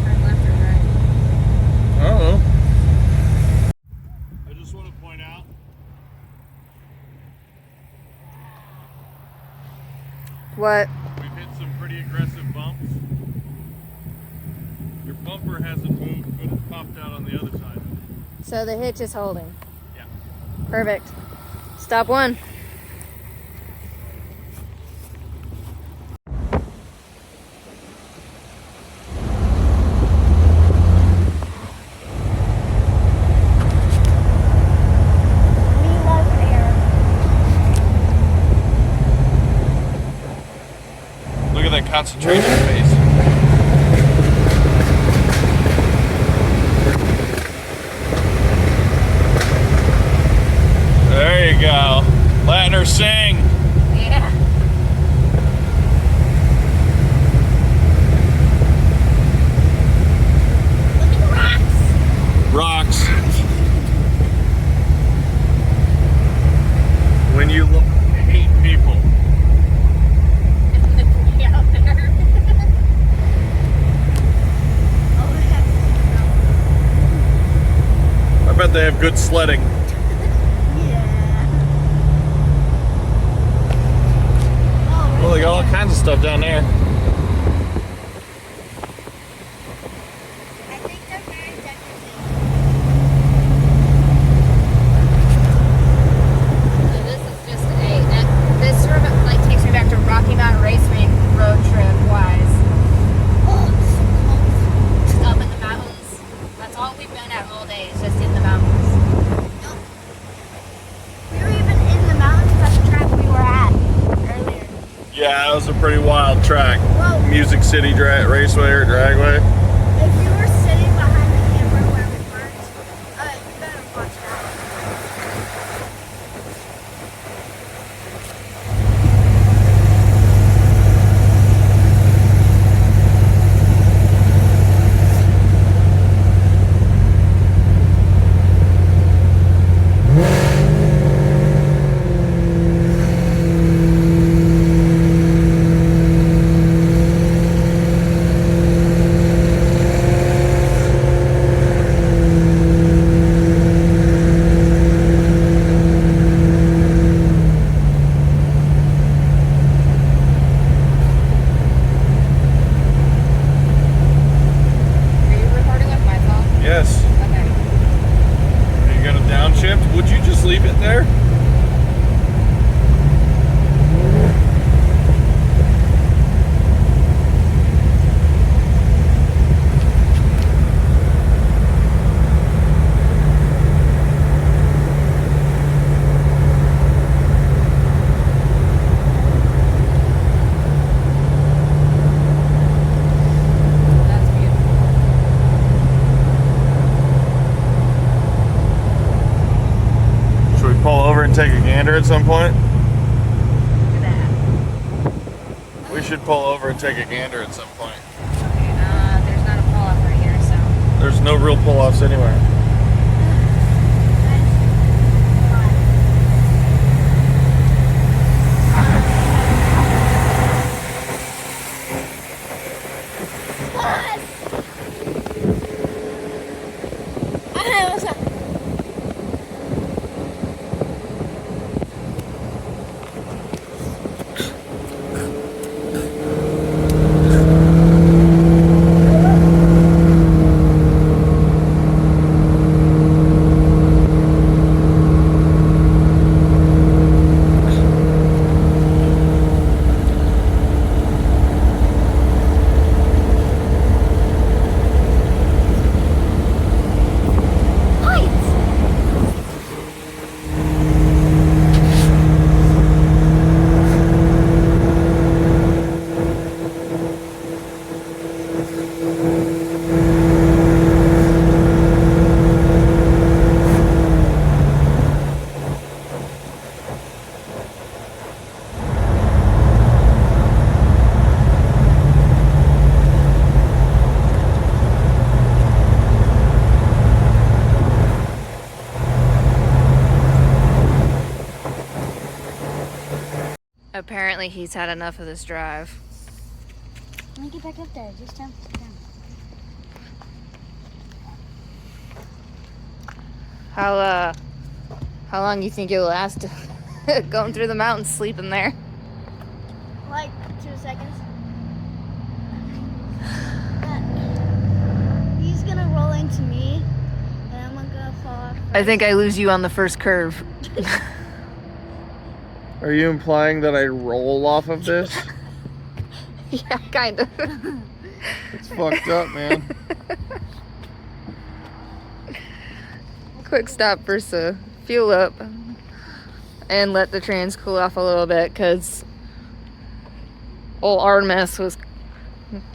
A: Turn left or right?
B: I don't know. I just want to point out.
A: What?
B: We've hit some pretty aggressive bumps. Your bumper hasn't moved, but it popped out on the other side.
A: So the hitch is holding.
B: Yeah.
A: Perfect. Stop one.
C: We love air.
B: Look at that concentration phase. There you go. Letting her sing.
A: Yeah.
C: Look at the rocks.
B: Rocks. When you hate people.
A: Way out there.
C: Oh, we have to
B: I bet they have good sledding.
C: Yeah. Oh,
B: Well, they got all kinds of stuff down there.
C: I think they're very decorative.
A: So this is just this sort of like takes me back to Rocky Mountain Raceway road trip wise.
C: Oh, it's so close.
A: Just up in the mountains. That's all we've been at all day, is just in the mountains.
C: We were even in the mountains at the track we were at earlier.
B: Yeah, it was a pretty wild track.
C: Whoa.
B: Music City Raceway or Dragway.
C: If you were sitting behind the camera where we weren't, you better watch out.
A: Are you recording with my phone?
B: Yes.
A: Okay.
B: You got a downshift? Would you just leave it there?
A: That's beautiful.
B: Should we pull over and take a gander at some point?
A: Look at that.
B: We should pull over and take a gander at some point.
A: Okay, there's not a pull off right here, so.
B: There's no real pull-offs anywhere.
A: Apparently he's had enough of this drive.
C: Let me get back up there. Just jump down.
A: How long do you think it'll last going through the mountains sleeping there?
C: Like 2 seconds. He's gonna roll into me, and I'm gonna fall off.
A: I think I lose you on the first curve.
B: Are you implying that I roll off of this?
A: Yeah, kind of.
B: It's fucked up, man.
A: Quick stop for fuel up and let the trans cool off a little bit, because old Artemis was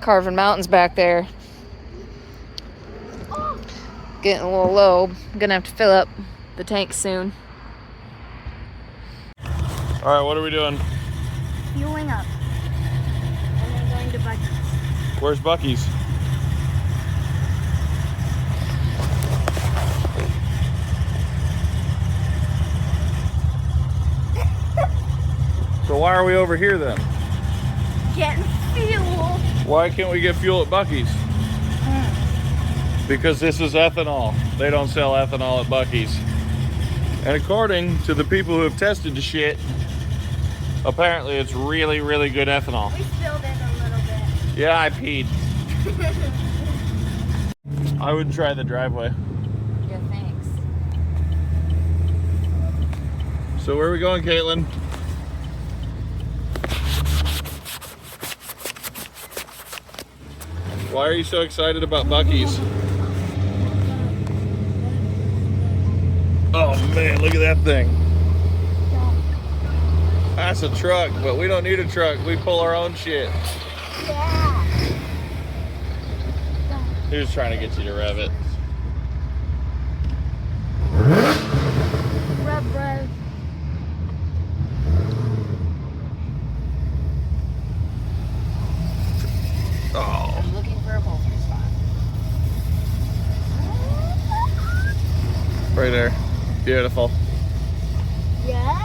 A: carving mountains back there. Getting a little low. I'm gonna have to fill up the tank soon.
B: All right, what are we doing?
C: Fueling up. And then going to Bucky's.
B: Where's Bucky's? So why are we over here then?
C: Getting fuel.
B: Why can't we get fuel at Bucky's? Because this is ethanol. They don't sell ethanol at Bucky's. And according to the people who have tested the shit, apparently it's really, really good ethanol.
C: We spilled it a little bit.
B: Yeah, I peed. I would try the driveway.
A: Yeah, thanks.
B: So where are we going, Caitlin? Why are you so excited about Bucky's? Oh man, look at that thing. That's a truck, but we don't need a truck. We pull our own shit.
C: Yeah.
B: He was trying to get you to rev it.
C: Rub, rub.
B: Oh,
A: I'm looking for a poultry spot.
B: right there. Beautiful.
C: Yeah.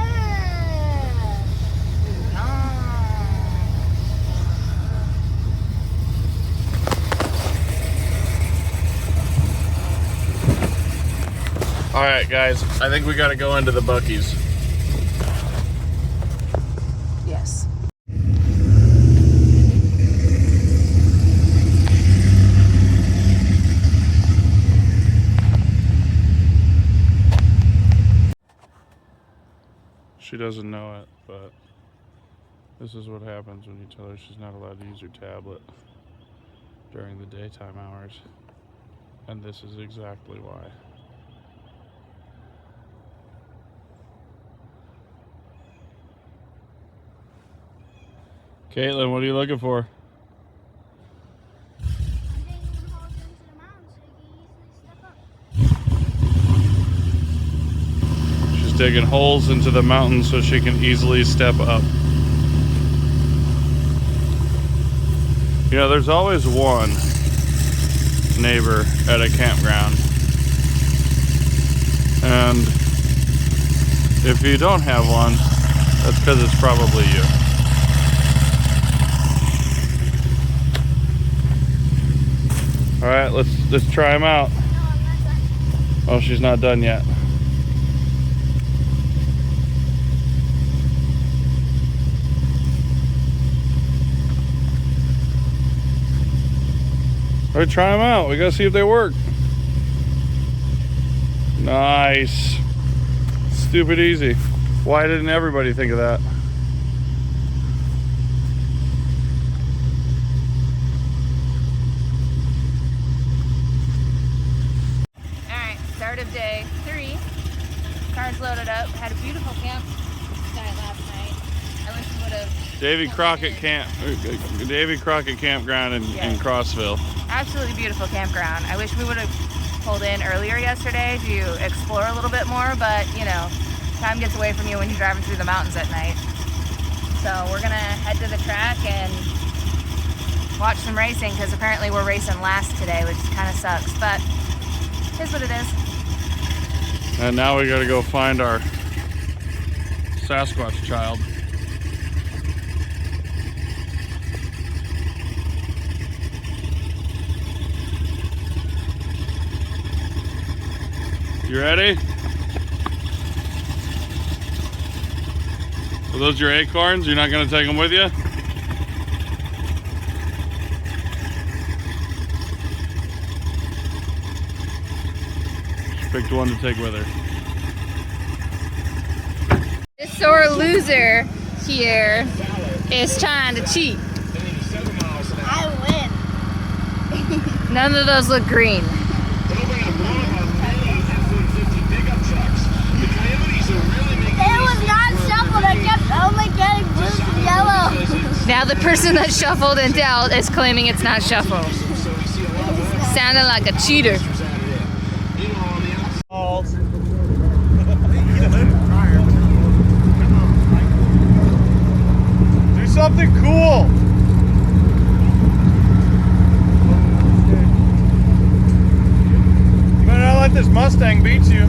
B: All right, guys. I think we got to go into the Bucky's.
A: Yes.
B: She doesn't know it, but this is what happens when you tell her she's not allowed to use her tablet during the daytime hours. And this is exactly why. Caitlin, what are you looking for? She's digging holes into the mountain so she can easily step up. You know, there's always one neighbor at a campground. And if you don't have one, that's because it's probably you. All right, let's try them out.
C: No, I'm not done.
B: Oh, she's not done yet. All right, try them out. We gotta see if they work. Nice. Stupid easy. Why didn't everybody think of that?
A: Start of day 3. Car's loaded up. Had a beautiful camp night last night. I wish we would have.
B: Davy Crockett Campground in Crossville.
A: Absolutely beautiful campground. I wish we would have pulled in earlier yesterday to explore a little bit more, but you know, time gets away from you when you're driving through the mountains at night. So we're gonna head to the track and watch some racing, because apparently we're racing last today, which kind of sucks, but here's what it is.
B: And now we gotta go find our Sasquatch child. You ready? Are those your acorns? You're not going to take them with you? She picked one to take with her.
A: This sore loser here is trying to cheat.
C: I win.
A: None of those look green.
C: It was not shuffled. I kept only getting blues and yellow.
A: Now the person that shuffled and dealt is claiming it's not shuffled. Sounded like a cheater.
B: Do something cool. You better not let this Mustang beat you.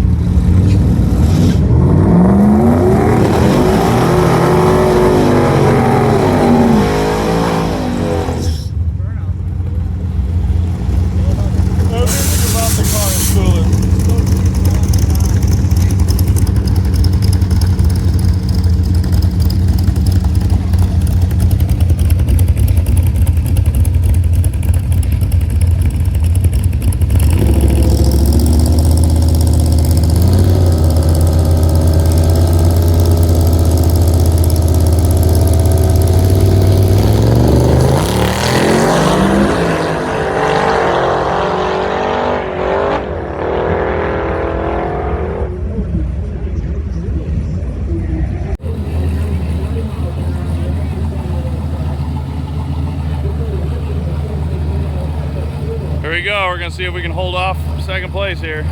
B: Here we go. We're going to see if we can hold off second place here.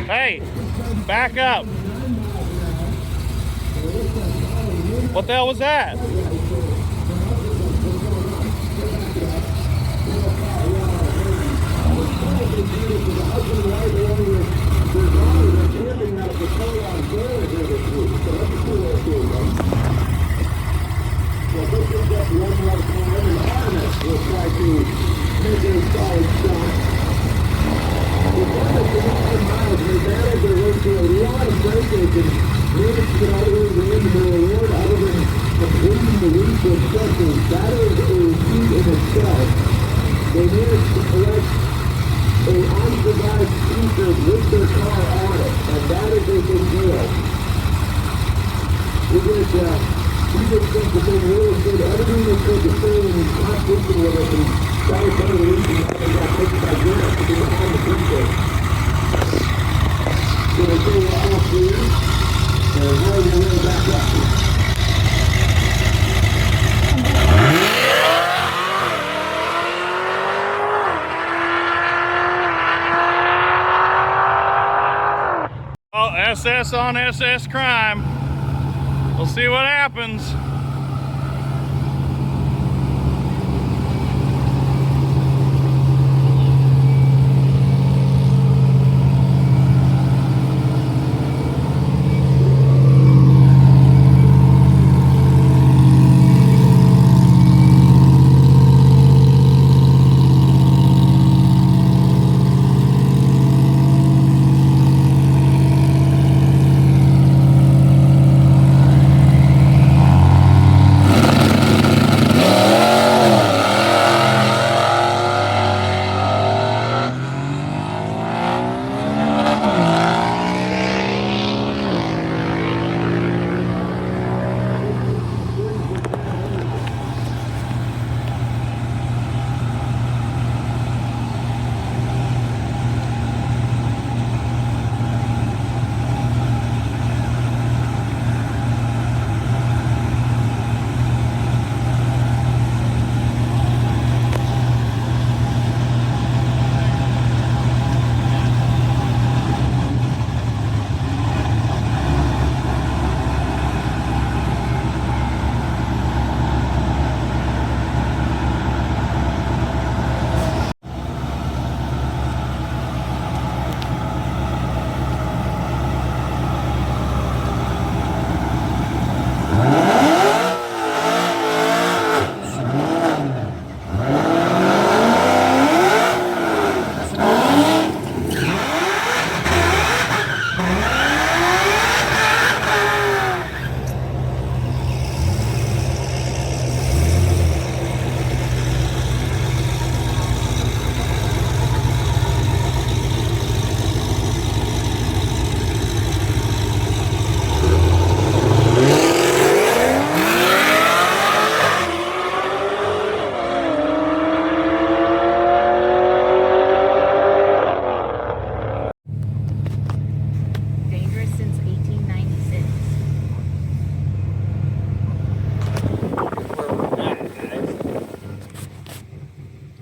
B: Hey, back up. What the hell was that? Oh, SS on SS crime. We'll see what happens.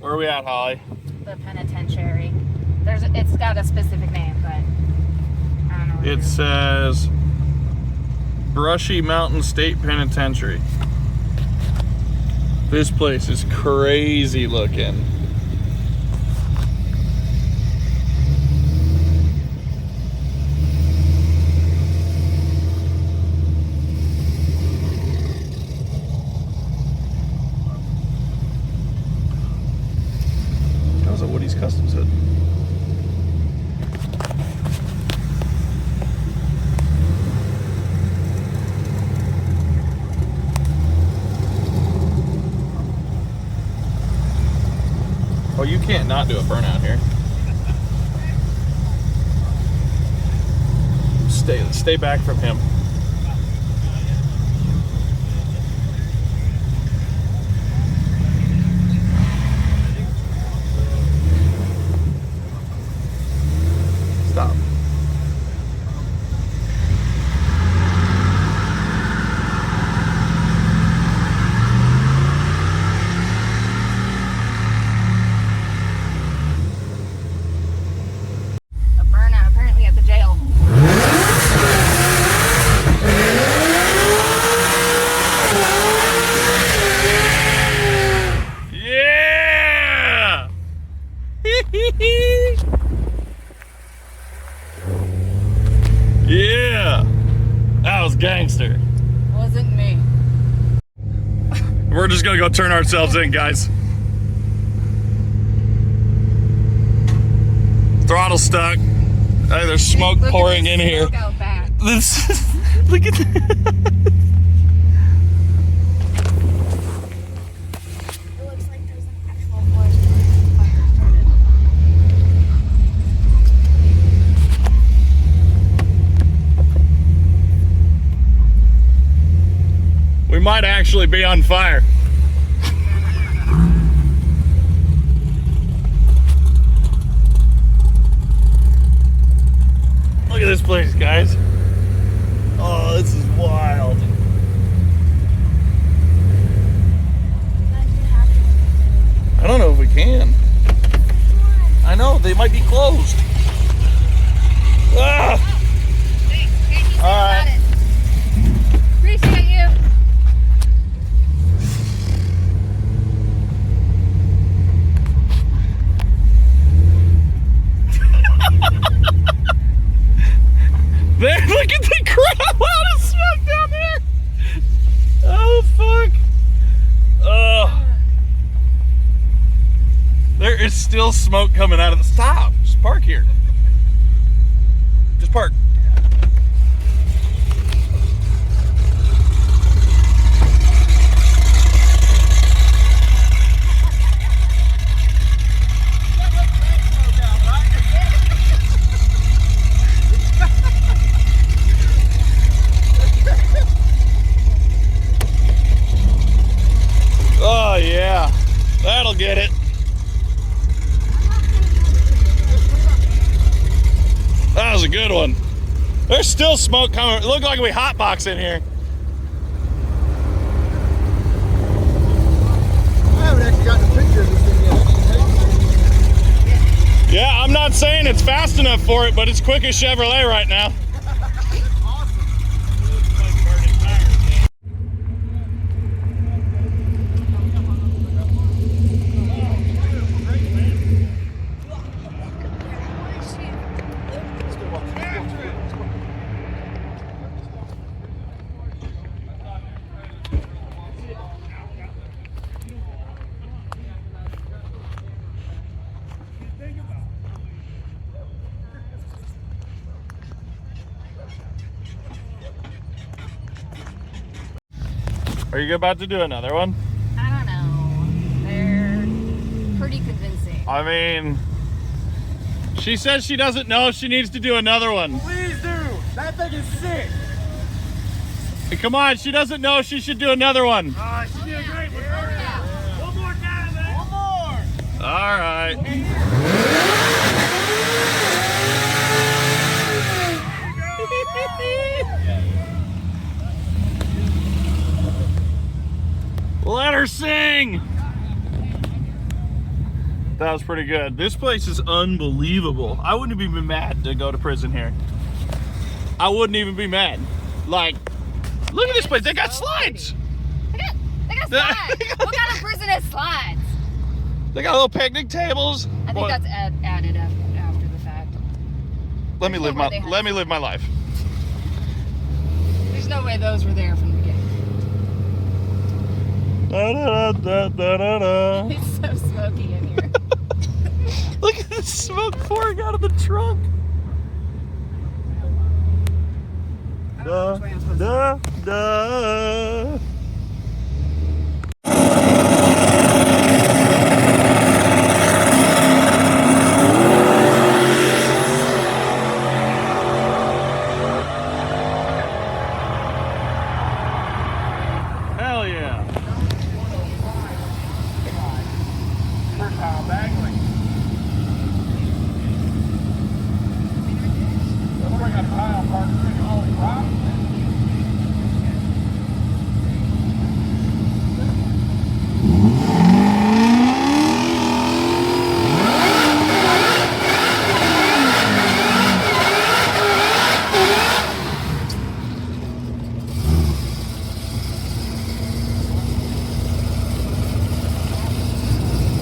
B: Where are we at, Holly?
A: The penitentiary. It's got a specific name, but I don't know what
B: It says Brushy Mountain State Penitentiary. This place is crazy looking. That was a Woody's Customs hood. Oh, you can't not do a burnout here. Stay back from him. Stop.
A: A burnout apparently at the jail.
B: Yeah! Yeah! That was gangster.
A: Wasn't me.
B: We're just gonna go turn ourselves in, guys. Throttle stuck. Hey, there's smoke
A: Look
B: pouring
A: at
B: in
A: this
B: here.
A: smoke out back.
B: This, look at that.
C: It looks like there's an actual forest fire started.
B: We might actually be on fire. Look at this place, guys. Oh, this is wild. I don't know if we can. I know, they might be closed. Ah!
A: Thanks. Can't you say
B: All right.
A: about it? Appreciate you.
B: There, look at the crowd of smoke down there. Oh, fuck. Oh. There is still smoke coming out of the... Stop. Just park here. Just park. Oh, yeah. That'll get it. That was a good one. There's still smoke coming. It looked like we hotbox in here.
E: I haven't actually gotten a picture of this thing yet.
B: Yeah, I'm not saying it's fast enough for it, but it's quick as Chevrolet right now. Are you about to do another one?
A: I don't know. They're pretty convincing.
B: I mean, she says she doesn't know if she needs to do another one.
E: Please do. That thing is sick.
B: Hey, come on, she doesn't know if she should do another one.
E: She did a great one. One more time, man. One more.
B: All right. Let her sing. That was pretty good. This place is unbelievable. I wouldn't even be mad to go to prison here. I wouldn't even be mad. Like, look at this place. They got slides.
A: They got slides. What kind of prison has slides?
B: They got little picnic tables.
A: I think that's added after the fact.
B: Let me live my life.
A: There's no way those were there from the beginning.
B: Da, da, da, da, da, da.
A: It's so smoky in here.
B: Look at the smoke pouring out of the trunk. Da, da, da. Hell yeah.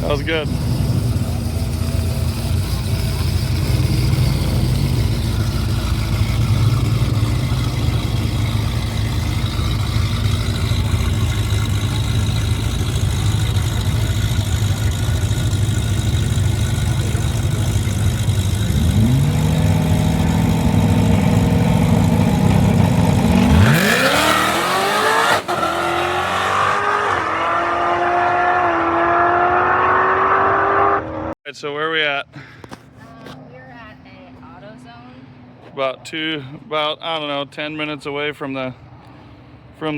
B: That was good. Alright, so where are we at?
A: We're at a AutoZone.
B: About I don't know, 10 minutes away from the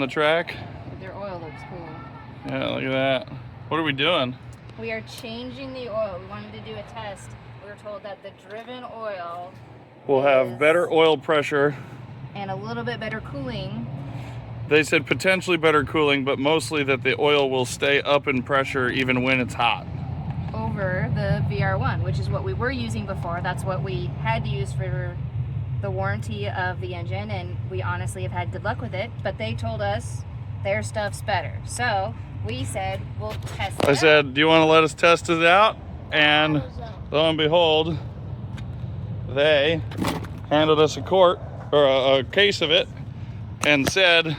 B: track.
A: Their oil looks cool.
B: Yeah, look at that. What are we doing?
A: We are changing the oil. We wanted to do a test. We were told that the driven oil
B: We'll have better oil pressure.
A: and a little bit better cooling.
B: They said potentially better cooling, but mostly that the oil will stay up in pressure even when it's hot.
A: Over the VR1, which is what we were using before. That's what we had to use for the warranty of the engine, and we honestly have had good luck with it, but they told us their stuff's better. So we said we'll test it
B: I
A: out.
B: said, do you want to let us test it out? And lo and behold, they handed us a quart or a case of it and said,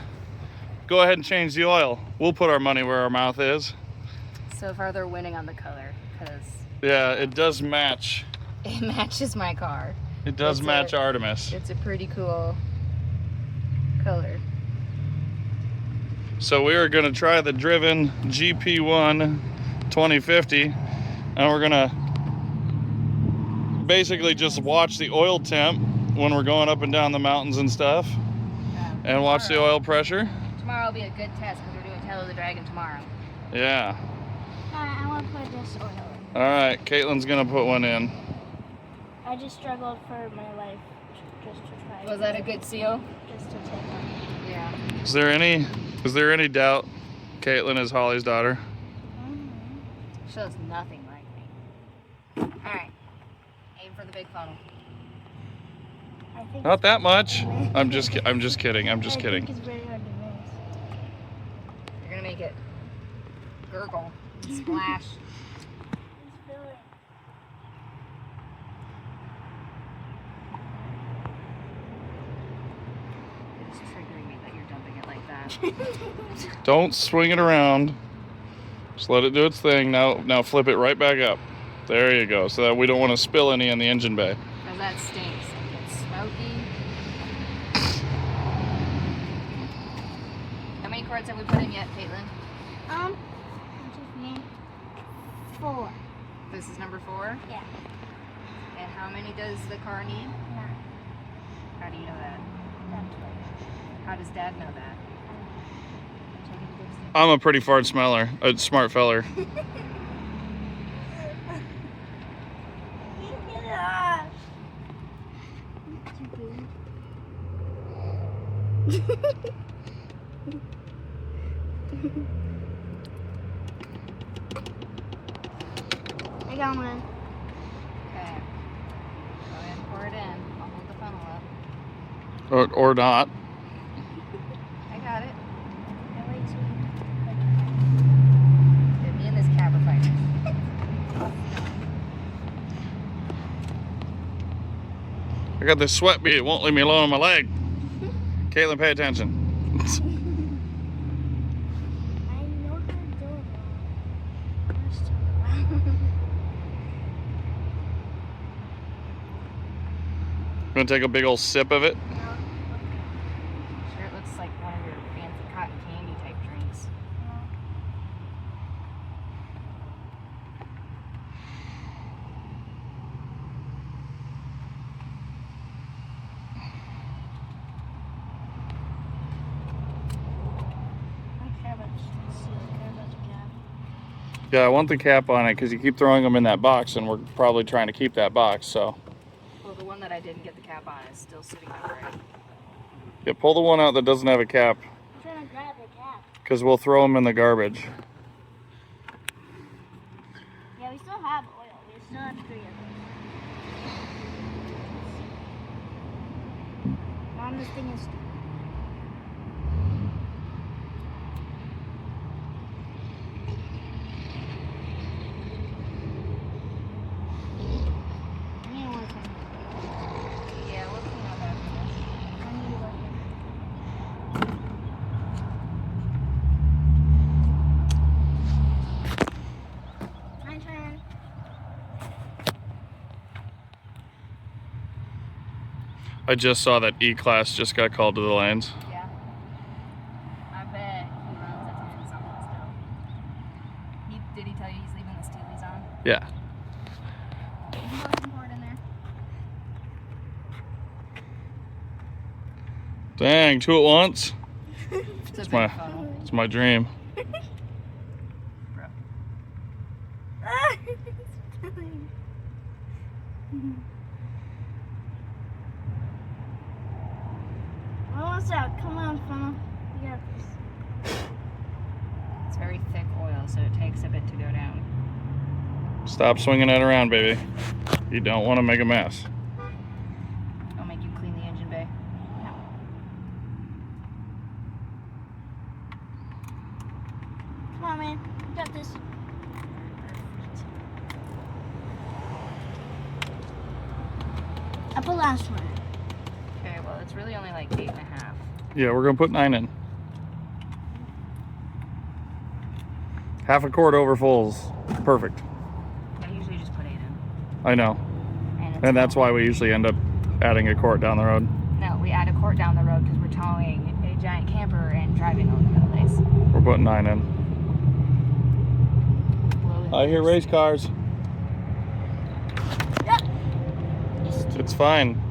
B: go ahead and change the oil. We'll put our money where our mouth is.
A: So far they're winning on the color, because
B: Yeah, it does match.
A: it matches my car.
B: It does match Artemis.
A: It's a pretty cool color.
B: So we are going to try the Driven GP1 2050, and we're going to basically just watch the oil temp when we're going up and down the mountains and stuff, and watch the oil pressure.
A: Tomorrow will be a good test because we're doing Tail of the Dragon tomorrow.
B: Yeah.
C: I want to put this oil in.
B: All right, Caitlin's going to put one in.
C: I just struggled for my life just to try.
A: Was that a good seal?
C: Just to take one.
A: Yeah.
B: Is there any doubt Caitlin is Holly's daughter?
A: She looks nothing like me. All right. Aim for the big funnel.
C: I think
B: Not that much. I'm just kidding. I'm just
C: I
B: kidding.
C: think it's very hard to miss.
A: You're gonna make it gurgle and splash.
C: It's filling.
A: It's triggering me that you're dumping it like that.
B: Don't swing it around. Just let it do its thing. Now flip it right back up. There you go. So that we don't want to spill any in the engine bay.
A: Because that stinks. It's smoky. How many quarts have we put in yet, Caitlin?
C: Just me. 4.
A: This is number 4.
C: Yeah.
A: And how many does the car need?
C: 9.
A: How do you know that?
C: That's right.
A: How does Dad know that?
B: I'm a pretty fart smeller. A smart feller.
C: I got one.
A: Okay. Go ahead and pour it in. I'll hold the funnel up.
B: Or not.
A: I got it. Yeah, me and this cab are fighting.
B: I got this sweat bead. It won't leave me alone on my leg. Caitlin, pay attention.
C: I know how to do it.
B: Gonna take a big old sip of it.
A: Sure, it looks like one of your fancy cotton candy type drinks.
B: Yeah, I want the cap on it because you keep throwing them in that box, and we're probably trying to keep that box. So,
A: Well, the one that I didn't get the cap on is still sitting upright.
B: yeah, pull the one out that doesn't have a cap,
C: I'm trying to grab the cap.
B: because we'll throw them in the garbage.
C: Yeah, we still have oil. We still have 3 of them. Mom, this thing is.
A: Yeah, we'll clean all that.
C: My turn.
B: I just saw that E-Class just got called to the lanes.
A: Yeah. I bet he runs at 10 something still. Did he tell you he's leaving the Steelies on?
B: Yeah.
A: You can go ahead and pour it in there.
B: Dang, 2 at once.
A: It's a big
B: my-
A: funnel.
B: It's my dream.
A: Bro.
C: Almost out. Come on, funnel. You got this.
A: It's very thick oil, so it takes a bit to go down.
B: Stop swinging it around, baby. You don't want to make a mess.
A: I'll make you clean the engine bay.
C: Come on, man. You got this. I put last one.
A: Okay, well, it's really only like 8.5.
B: Yeah, we're gonna put 9 in. Half a quart over fulls. Perfect.
A: I usually just put 8 in.
B: I know.
A: It's
B: And that's why we usually end up adding a quart down the road.
A: No, we add a quart down the road because we're towing a giant camper and driving over the place.
B: We're putting 9 in.
A: Blow
B: I hear race cars. It's fine.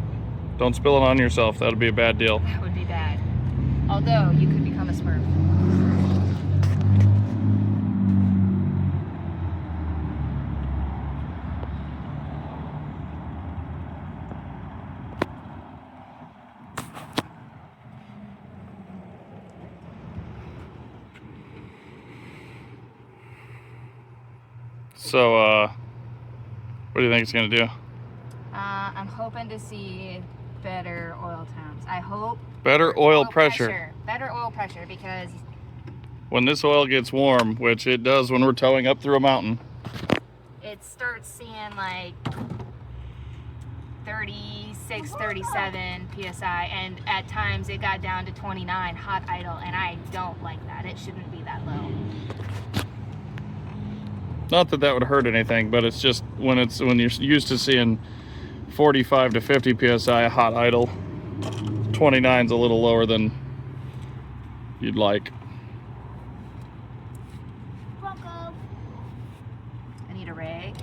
B: Don't spill it on yourself. That'll be a bad deal.
A: That would be bad. Although, you could become a Smurf.
B: So, what do you think it's gonna do?
A: I'm hoping to see better oil temps. I hope
B: Better oil pressure.
A: Better oil pressure because
B: When this oil gets warm, which it does when we're towing up through a mountain.
A: it starts seeing like 36, 37 psi, and at times it got down to 29 hot idle, and I don't like that. It shouldn't be that low.
B: Not that that would hurt anything, but it's just when you're used to seeing 45 to 50 psi hot idle, 29's a little lower than you'd like.
A: I need a rag.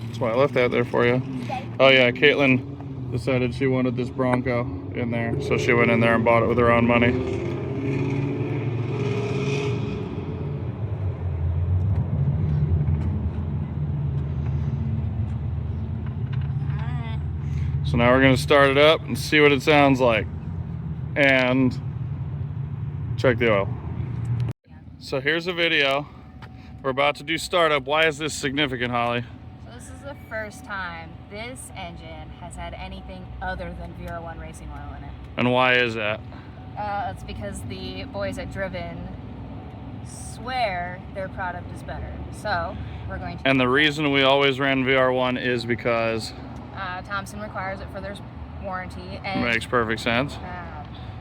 B: That's why I left that there for you. Oh yeah, Caitlin decided she wanted this Bronco in there, so she went in there and bought it with her own money. So now we're gonna start it up and see what it sounds like, and check the oil. So here's a video We're about to do startup. Why is this significant, Holly?
A: So this is the first time this engine has had anything other than VR1 racing oil in it.
B: And why is that?
A: It's because the boys at Driven swear their product is better. So we're going to.
B: And the reason we always ran VR1 is because
A: Thompson requires it for their warranty, and
B: makes perfect sense.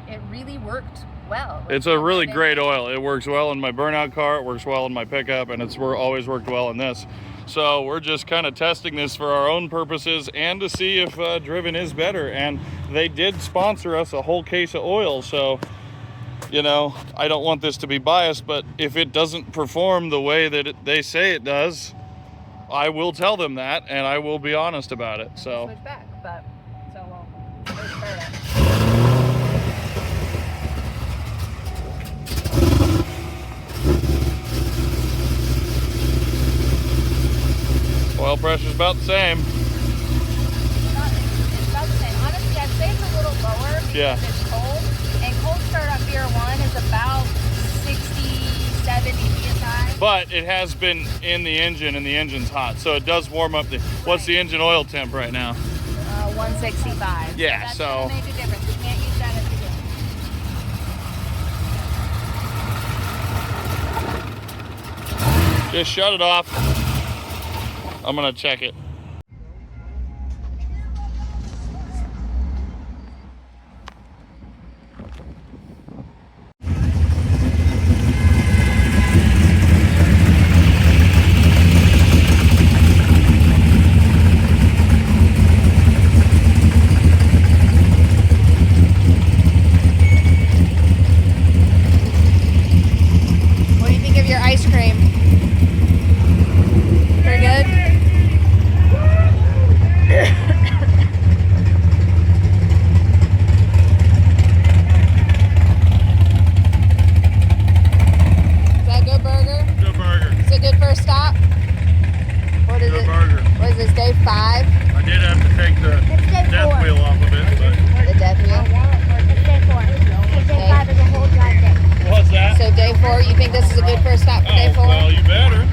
A: it really worked well.
B: It's a really great oil. It works well in my burnout car, it works well in my pickup, and it's always worked well in this. So we're just kind of testing this for our own purposes and to see if Driven is better. And they did sponsor us a whole case of oil, so you know, I don't want this to be biased, but if it doesn't perform the way that they say it does, I will tell them that, and I will be honest about it. So
A: switch back, but so we'll start it.
B: oil pressure's about the same.
A: It's about the same. Honestly, I'd say it's a little lower because it's cold. And cold start on VR1 is about 60, 70 psi.
B: But it has been in the engine, and the engine's hot, so it does warm up the. What's the engine oil temp right now?
A: 165.
B: Yeah,
A: That's
B: so.
A: gonna make a difference. We can't use that at the beginning.
B: Just shut it off. I'm gonna check it.
A: What do you think of your ice cream? Pretty good? Is that a good burger?
B: Good burger.
A: Is it a good first stop? What is
B: Good
A: it?
B: burger.
A: What is this, day 5?
B: I did have to take the
C: It's day
B: death
C: 4.
B: wheel off of it, but.
A: The death wheel?
C: It's day 4. Because day 5 is a whole drive day.
B: What's that?
A: So day 4, you think this is a good first stop for day 4?
B: Well, you better.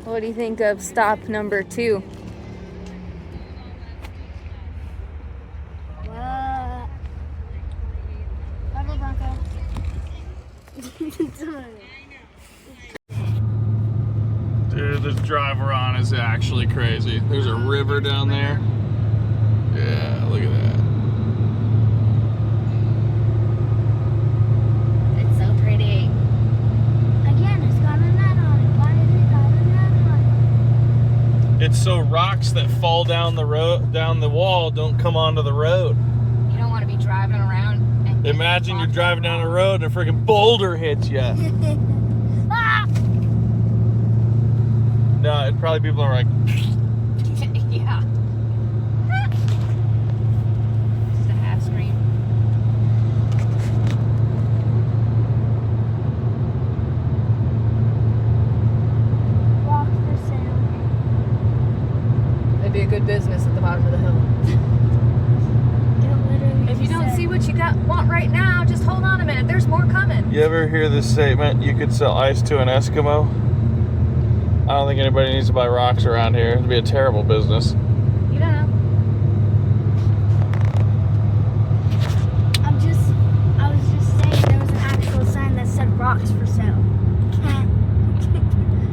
A: What do you think of stop number 2?
C: Bravo, Bronco.
B: Dude, this drive we're on is actually crazy. There's a river down there. Yeah, look at that.
A: It's so pretty.
C: Again, it's got a net on it. Why does it got a net on it?
B: It's so rocks that fall down the road, down the wall, don't come onto the road.
A: You don't want to be driving around and
B: Imagine you're driving down the road and a freaking boulder hits you.
C: Ah!
B: No, it probably people are like,
A: yeah. Just a half screen.
C: Walk for sale.
A: It'd be a good business at the bottom of the hill.
C: It literally
A: If you don't
C: said-
A: see what you want right now, just hold on a minute. There's more coming.
B: you ever hear this statement, you could sell ice to an Eskimo? I don't think anybody needs to buy rocks around here. It'd be a terrible business.
A: You don't know.
C: I was just saying there was an actual sign that said rocks for sale. Can't.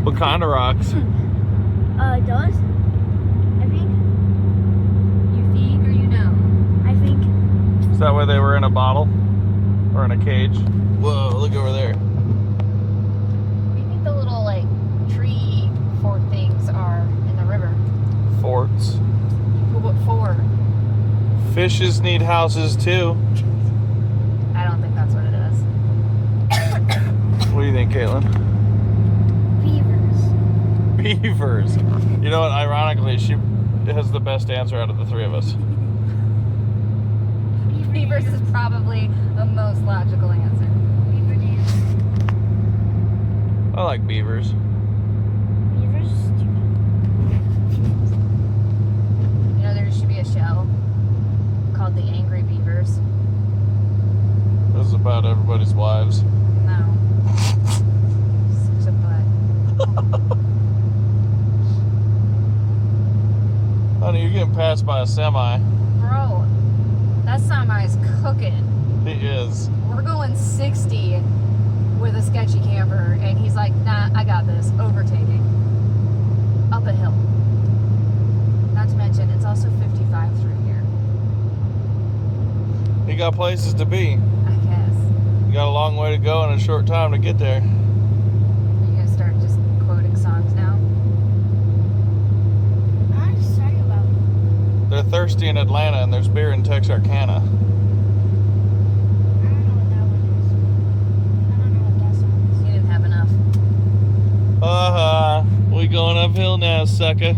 B: What kind of rocks?
C: It does? I think.
A: You think or you know?
C: I think.
B: Is that why they were in a bottle? Or in a cage? Whoa, look over there.
A: What do you think the little like tree fort things are in the river?
B: Forts.
A: What for?
B: Fishes need houses too.
A: I don't think that's what it is.
B: think, Caitlin?
C: Beavers.
B: Beavers. You know what? Ironically, she has the best answer out of the three of us.
A: Beavers is probably the most logical answer.
C: Beaver dance.
B: I like beavers.
C: Beavers is stupid.
A: You know, there should be a show called The Angry Beavers.
B: This is about everybody's wives.
A: No. Such a butt.
B: Honey, you're getting passed by a semi.
A: Bro, that semi's cooking.
B: He is.
A: We're going 60 with a sketchy camper, and he's like, nah, I got this. Overtaking. Up a hill. Not to mention, it's also 55 through here.
B: He got places to be.
A: I guess.
B: You got a long way to go and a short time to get there.
A: Are you gonna start just quoting songs now?
C: I'm just talking about.
B: They're thirsty in Atlanta and there's beer in Texarkana.
C: I don't know what that one is. I don't know what that song is.
A: You didn't have enough.
B: We going uphill now, sucker.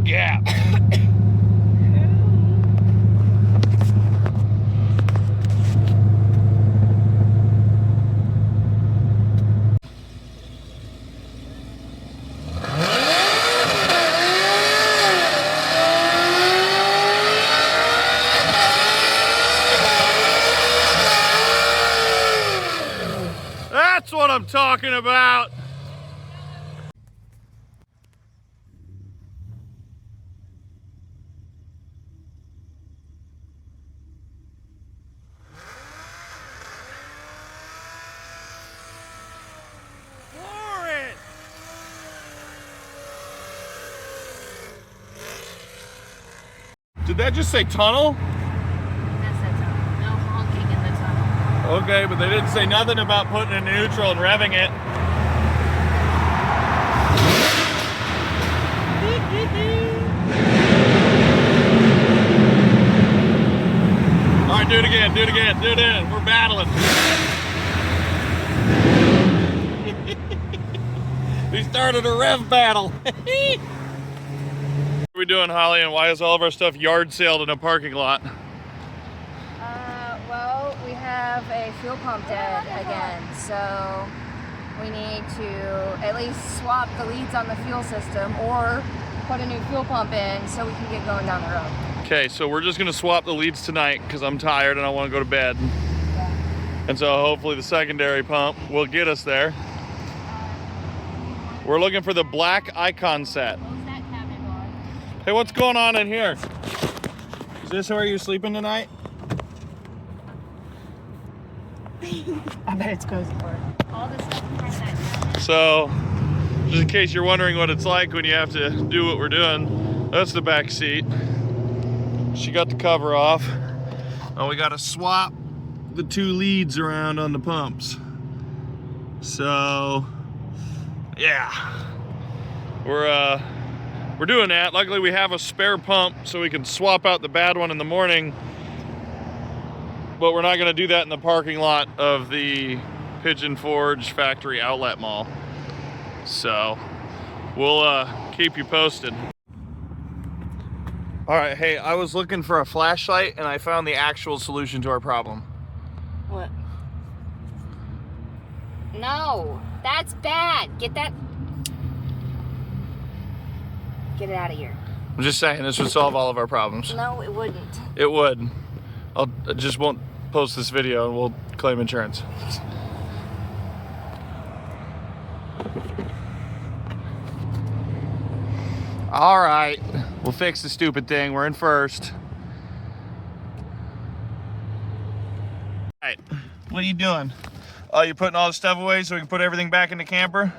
B: Gap. That's what I'm talking about. Did that just say tunnel?
A: That's that tunnel. No honking in the tunnel.
B: Okay, but they didn't say nothing about putting it in neutral and revving it. All right, do it again, do it again, do it in. We're battling. We started a rev battle. What are we doing, Holly, and why is all of our stuff yard sailed in a parking lot?
A: Well, we have a fuel pump dead again, so we need to at least swap the leads on the fuel system or put a new fuel pump in so we can get going down the road.
B: Okay, so we're just gonna swap the leads tonight because I'm tired and I want to go to bed.
A: Yeah.
B: And so hopefully the secondary pump will get us there. We're looking for the black icon set.
A: Close that cabinet door.
B: Hey, what's going on in here? Is this where you're sleeping tonight?
A: I bet it's cozy for it. All this stuff in front of that cabinet.
B: So, just in case you're wondering what it's like when you have to do what we're doing, that's the back seat. She got the cover off. And we gotta swap the two leads around on the pumps. So, yeah. We're doing that. Luckily we have a spare pump so we can swap out the bad one in the morning. But we're not gonna do that in the parking lot of the Pigeon Forge Factory Outlet Mall. So, we'll keep you posted. All right, hey, I was looking for a flashlight and I found the actual solution to our problem.
A: What? No, that's bad. Get that. Get it out of here.
B: I'm just saying, this would solve all of our problems.
A: No, it wouldn't.
B: It would. I just won't post this video and we'll claim insurance. All right, we'll fix the stupid thing. We're in first. All right, what are you doing? Oh, you're putting all the stuff away so we can put everything back in the camper?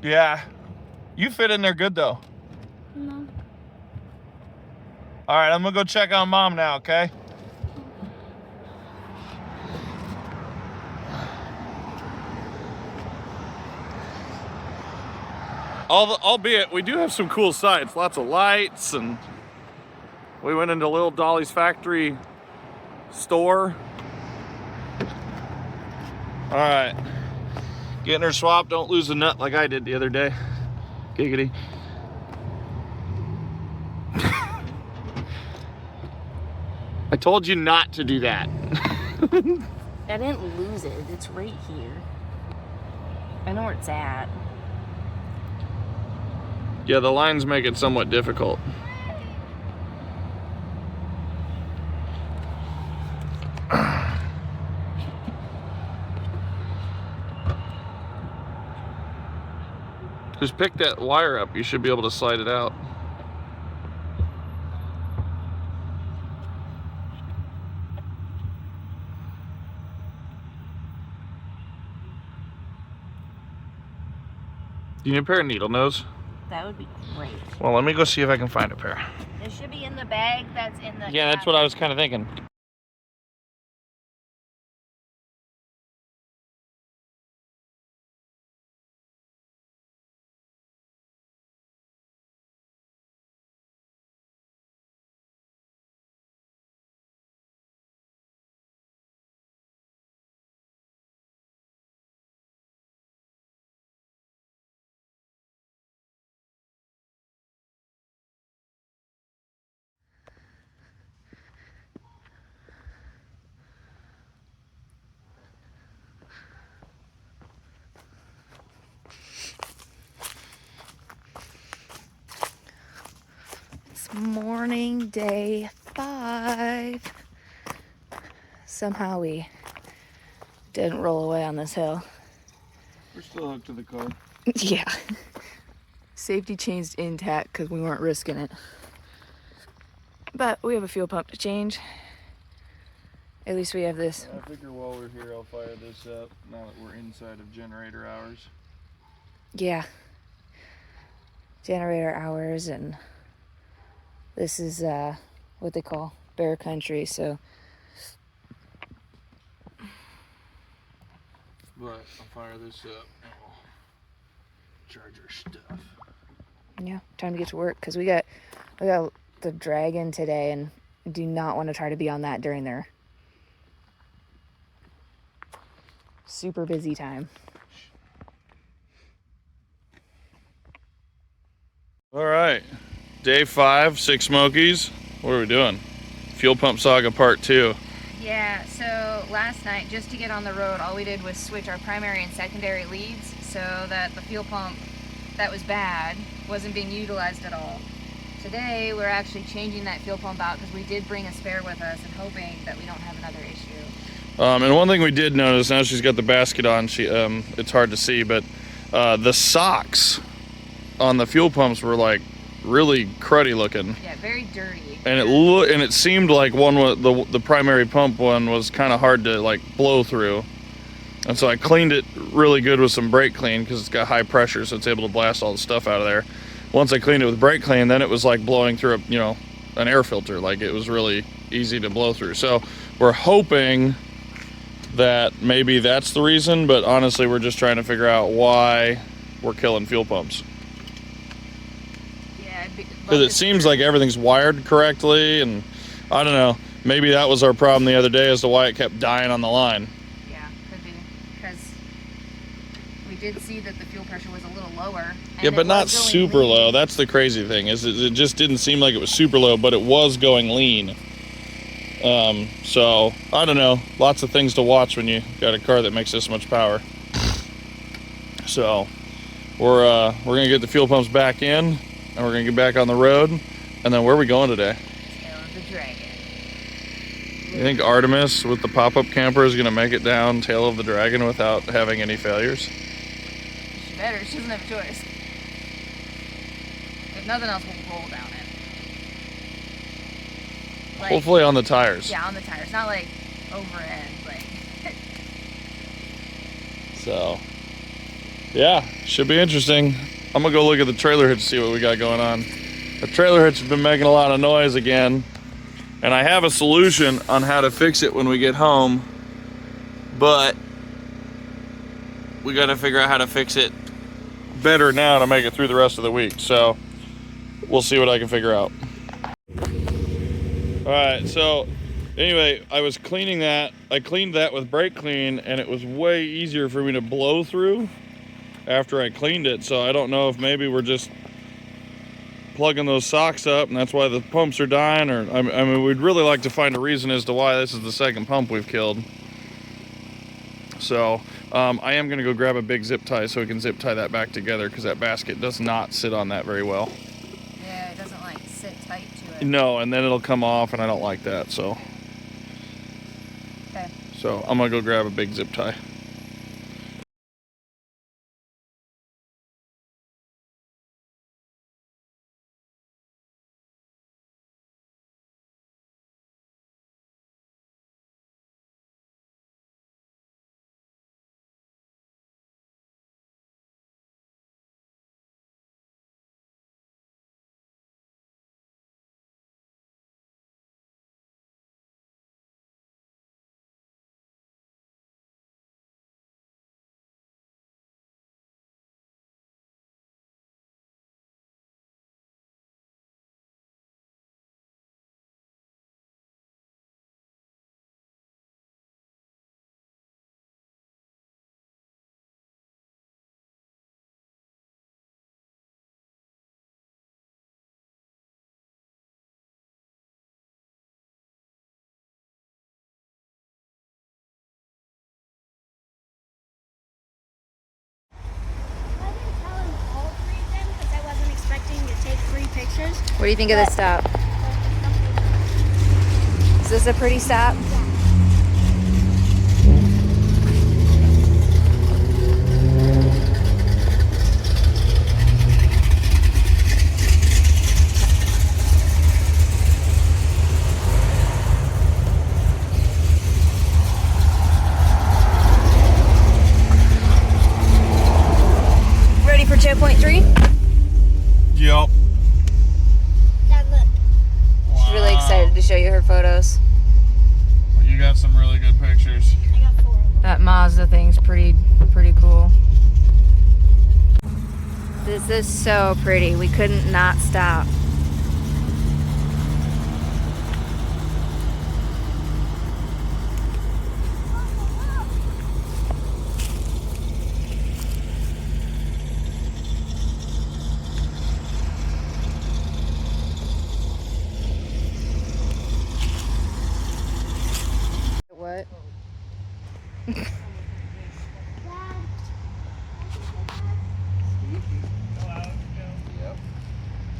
B: Yeah, you fit in there good though.
C: No.
B: All right, I'm gonna go check on Mom now, okay? Albeit, we do have some cool sights, lots of lights and We went into Little Dolly's factory store. All right, getting her swapped. Don't lose a nut like I did the other day. Giggity. I told you not to do that.
F: I didn't lose it. It's right here. I know where it's at.
B: Yeah, the lines make it somewhat difficult. Just pick that wire up. You should be able to slide it out. Do you need a pair of needle nose?
F: That would be great.
B: Well, let me go see if I can find a pair.
A: It should be in the bag that's in the
B: Yeah, that's what I was kind of thinking.
A: Morning, day 5. Somehow we didn't roll away on this hill.
B: We're still hooked to the car.
A: Yeah. Safety chain's intact because we weren't risking it. But we have a fuel pump to change. At least we have this.
B: I figure while we're here, I'll fire this up now that we're inside of generator hours.
A: Yeah. Generator hours, and this is what they call bear country, so.
B: But I'll fire this up and we'll charge our stuff.
A: Yeah, time to get to work because we got the dragon today, and do not want to try to be on that during their super busy time.
B: All right, day 5, 6 Smokies. What are we doing? Fuel pump saga part 2.
A: Yeah, so last night, just to get on the road, all we did was switch our primary and secondary leads so that the fuel pump that was bad wasn't being utilized at all. Today, we're actually changing that fuel pump out because we did bring a spare with us and hoping that we don't have another issue.
B: And one thing we did notice, now she's got the basket on, it's hard to see, but the socks on the fuel pumps were like really cruddy looking.
A: Yeah, very dirty.
B: And it seemed like one was the primary pump one was kind of hard to like blow through. And so I cleaned it really good with some brake clean because it's got high pressure, so it's able to blast all the stuff out of there. Once I cleaned it with brake clean, then it was like blowing through an air filter. Like it was really easy to blow through. So we're hoping that maybe that's the reason, but honestly we're just trying to figure out why we're killing fuel pumps.
A: Yeah,
B: Because it seems like everything's wired correctly, and I don't know, maybe that was our problem the other day as to why it kept dying on the line.
A: Yeah, could be, because we did see that the fuel pressure was a little lower.
B: Yeah, but not super low. That's the crazy thing, is it just didn't seem like it was super low, but it was going lean. So I don't know, lots of things to watch when you got a car that makes this much power. So we're gonna get the fuel pumps back in, and we're gonna get back on the road. And then where are we going today?
A: Tail of the dragon.
B: You think Artemis with the pop-up camper is gonna make it down Tail of the Dragon without having any failures?
A: She better. She doesn't have a choice. If nothing else, we'll roll down it. Like,
B: Hopefully on the tires.
A: yeah, on the tires, not like over end, like.
B: So, yeah, should be interesting. I'm gonna go look at the trailer hitch to see what we got going on. The trailer hitch has been making a lot of noise again, and I have a solution on how to fix it when we get home, but we gotta figure out how to fix it better now to make it through the rest of the week. So we'll see what I can figure out. All right, so anyway, I was cleaning that. I cleaned that with brake clean, and it was way easier for me to blow through after I cleaned it. So I don't know if maybe we're just plugging those socks up, and that's why the pumps are dying. Or I mean, we'd really like to find a reason as to why this is the second pump we've killed. So I am going to go grab a big zip tie so we can zip tie that back together, because that basket does not sit on that very well.
A: Yeah, it doesn't like sit tight to it.
B: No, and then it'll come off, and I don't like that. So.
A: Okay.
B: So I'm gonna go grab a big zip tie.
C: Pictures.
A: What do you think of this stop? Is this a pretty stop? Ready for checkpoint 3?
B: Yep.
A: She's really excited to show you her photos.
B: You got some really good pictures.
C: I got 4 of them.
A: That Mazda thing's pretty cool. This is so pretty. We couldn't not stop. What?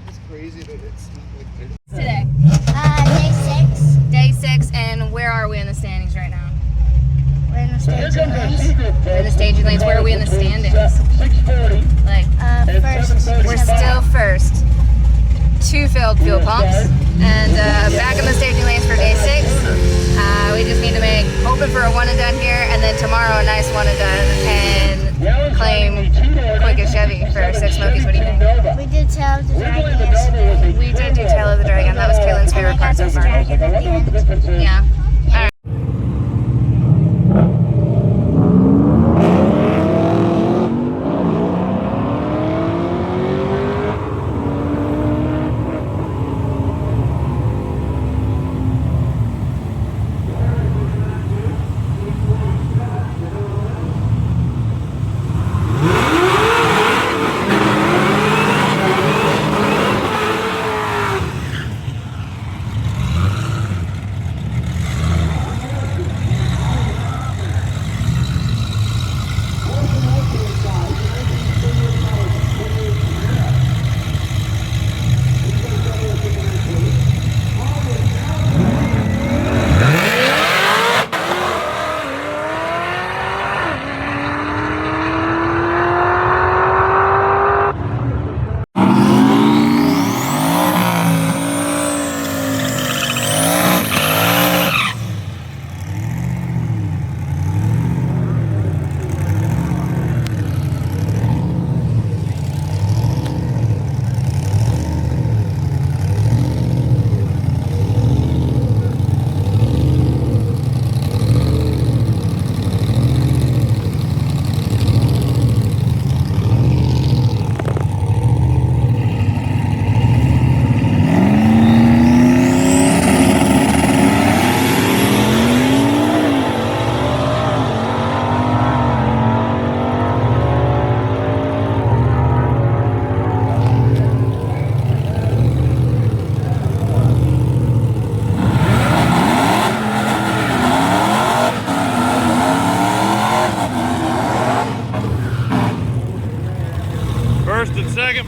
D: It's crazy that it's
A: Today.
C: Day 6.
A: Day 6, and where are we in the standings right now?
C: We're in the staging lanes.
A: We're in the staging lanes. Where are we in the standings? Like,
C: First.
A: we're still first. 2 filled fuel pumps. And back in the staging lanes for day 6. We just need to make, hoping for a one and done here, and then tomorrow a nice one and done, and claim quickest Chevy for 6 Smokies. What do you think?
C: We did Tail of the Dragon yesterday.
A: We did do Tail of the Dragon. That was Kaylin's favorite part so far.
C: Dragon at the end.
A: Yeah. All right.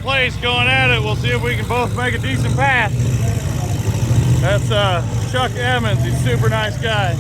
B: place going at it. We'll see if we can both make a decent pass. That's Chuck Emmons. He's a super nice guy.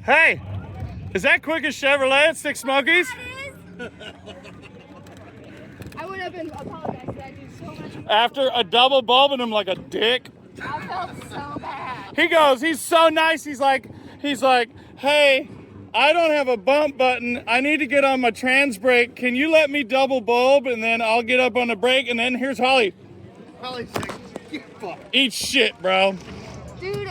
B: Hey, is that quickest Chevrolet at Six Smokies?
A: I would have been apologized that I do so much.
B: After a double bulbing him like a dick.
A: I felt so bad.
B: He goes, he's so nice. He's like, hey, I don't have a bump button. I need to get on my trans brake. Can you let me double bulb and then I'll get up on the brake? And then here's Holly.
E: Holly's like, you fuck.
B: Eat shit, bro.
A: Dude.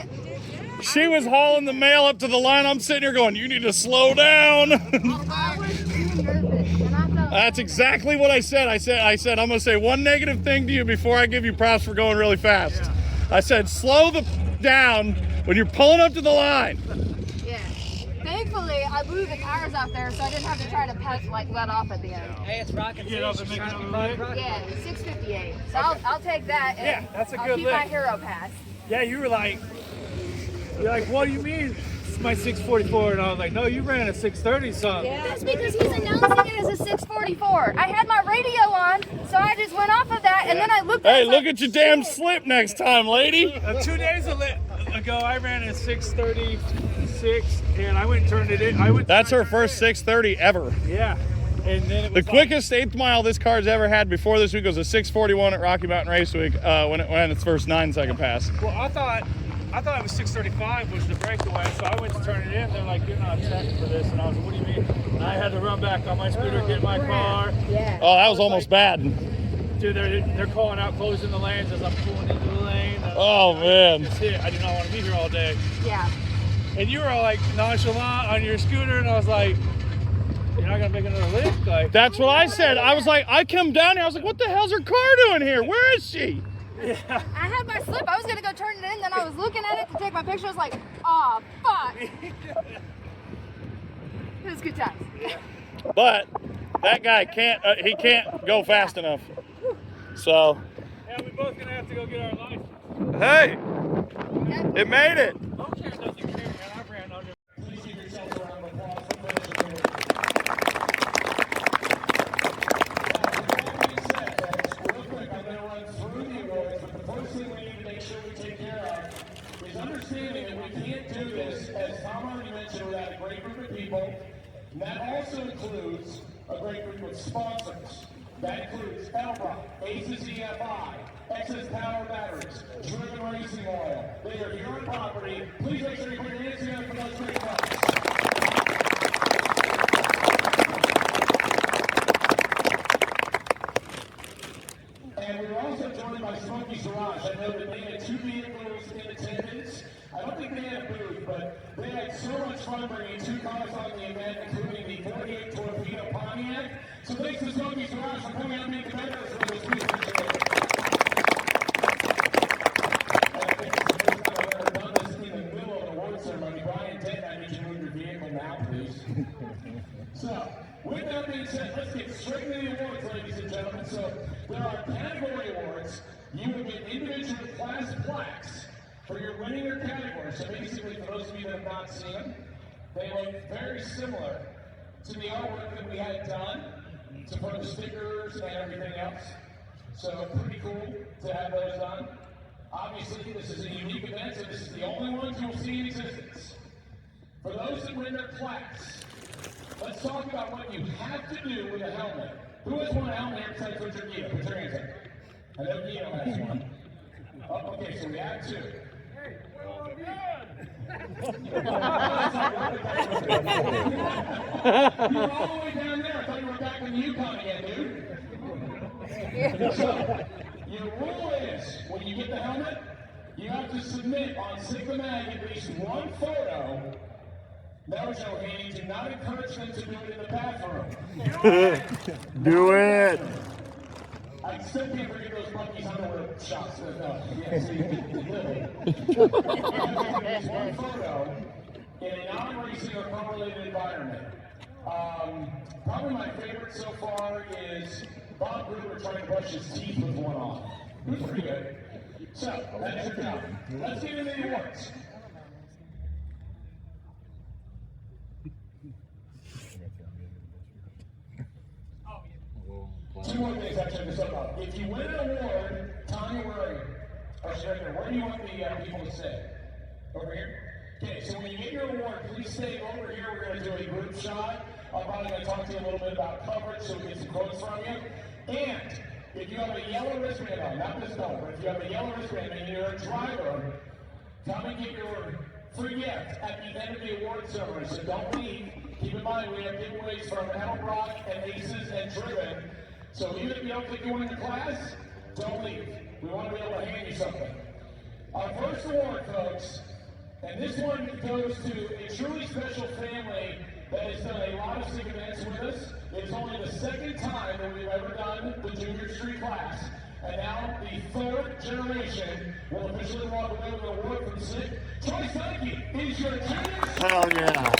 B: She was hauling the mail up to the line. I'm sitting here going, you need to slow down.
A: I was too nervous, and I felt.
B: That's exactly what I said. I said, I'm gonna say one negative thing to you before I give you props for going really fast.
E: Yeah.
B: I said, slow the down when you're pulling up to the line.
A: Yeah. Thankfully, I blew the tires out there, so I didn't have to try to let off at the end.
E: Hey, it's rocking.
B: Get up and make another right.
A: Yeah, 658. So I'll take that. And
B: Yeah, that's a
A: I'll
B: good
A: keep
B: lick.
A: my hero pass.
B: Yeah, you're like, what do you mean? It's my 644, and I was like, no, you ran a 630 something.
A: Yeah. That's because he's announcing it as a 644. I had my radio on, so I just went off of that, and then I looked.
B: Hey, look at your damn slip next time, lady.
G: 2 days ago, I ran a 636, and I went and turned it in.
B: That's her first 630 ever.
G: Yeah, and then it
B: The
G: was
B: quickest 8th mile this car's ever had before this week was a 641 at Rocky Mountain Race Week when it went its first 9-second pass.
G: Well, I thought it was 635 was the breakaway, so I went to turn it in. They're like, you're not checking for this, and I was like, what do you mean? And I had to run back on my scooter, get in my car.
A: Yeah.
B: Oh, that was almost bad.
G: Dude, they're calling out, closing the lanes as I'm pulling into the lane.
B: Oh, man.
G: That's it. I do not want to be here all day.
A: Yeah.
G: And you were like nonchalant on your scooter, and I was like, "You're not gonna make another lift?" Like,
B: That's what I said. I was like, I come down here. I was like, what the hell's her car doing here? Where is she?
A: I had my slip. I was gonna go turn it in, then I was looking at it to take my picture. I was like, "Oh fuck!" It was good times.
B: But that guy can't. He can't go fast enough. So.
G: yeah, we both gonna have to go get our license.
B: Hey, it made it.
G: Okay, nothing clear, man. I ran under.
E: Please give yourselves a round of applause for finishing here. Real quick, I'm going to run through the awards, but the first thing we need to make sure we take care of is understanding that we can't do this, as Tom already mentioned, without a great group of people. And that also includes a great group of sponsors. That includes Elbrock, Aces EFI, Excess Power Batteries, Driven Racing Oil. They are your property. Please make sure you put your hands together for those great folks. And we were also joined by Smokies Garage. I know that they had 2 vehicles in attendance. I don't think they had a booth, but they had so much fun bringing 2 cars on the event, including the 48 Torpedo Pontiac. So thanks to Smokies Garage for coming out and being competitors for this week. I think it's the first time I've ever done this in the middle of an award ceremony. Brian Ted, I need you to move your vehicle now, please. So, with that being said, let's get straight into the awards, ladies and gentlemen. So, there are category awards. You will get individual class plaques for your winning your category. So basically, for those of you that have not seen them, they look very similar to the artwork that we had done to put the stickers and everything else. So pretty cool to have those done. Obviously, this is a unique event, so this is the only ones you'll see in existence. For those that win their class, let's talk about what you have to do with a helmet. Who has won a helmet here besides Richard Guido? Put your hands up. I know Guido has one. Oh, okay, so we have 2. You were all the way down there. I thought you were back in Yukon again, dude. So, your rule is, when you get the helmet, you have to submit on Sigma Mag at least 1 photo. No, Johanny, do not encourage them to do it in the bathroom.
B: Do it.
E: I still can't forget those monkeys underwear shots. No, yeah, see, one photo in a non-racing or correlated environment. Probably my favorite so far is Bob Gruber trying to brush his teeth with one on. It was pretty good. So, that's your job. Let's get into the awards. Two more things I checked this out. If you win an award, Tanya, where are you? Or should I go? Where do you want the people to sit? Over here? Okay, so when you get your award, please stay over here. We're going to do a group shot. I'm probably going to talk to you a little bit about coverage so we get some quotes from you. And if you have a yellow wristband on, not this dog, but if you have a yellow wristband and you're a driver, come and get your free gift at the end of the award ceremony. So don't leave. Keep in mind, we have giveaways from Elbrock and Aces and Driven. So even if you don't think you win the class, don't leave. We want to be able to hand you something. Our first award, folks, and this one goes to a truly special family that has done a lot of SIG events with us. It's only the 2nd time that we've ever done the Junior Street class. And now the 3rd generation will officially walk away with an award from SIG. Troy Sankey is your attendance.
B: Hell yeah.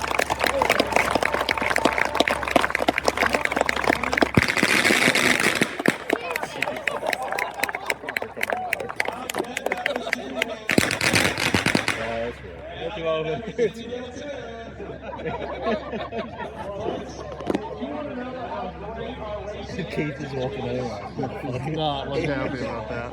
E: Keith is walking over.
B: I'm not happy about that.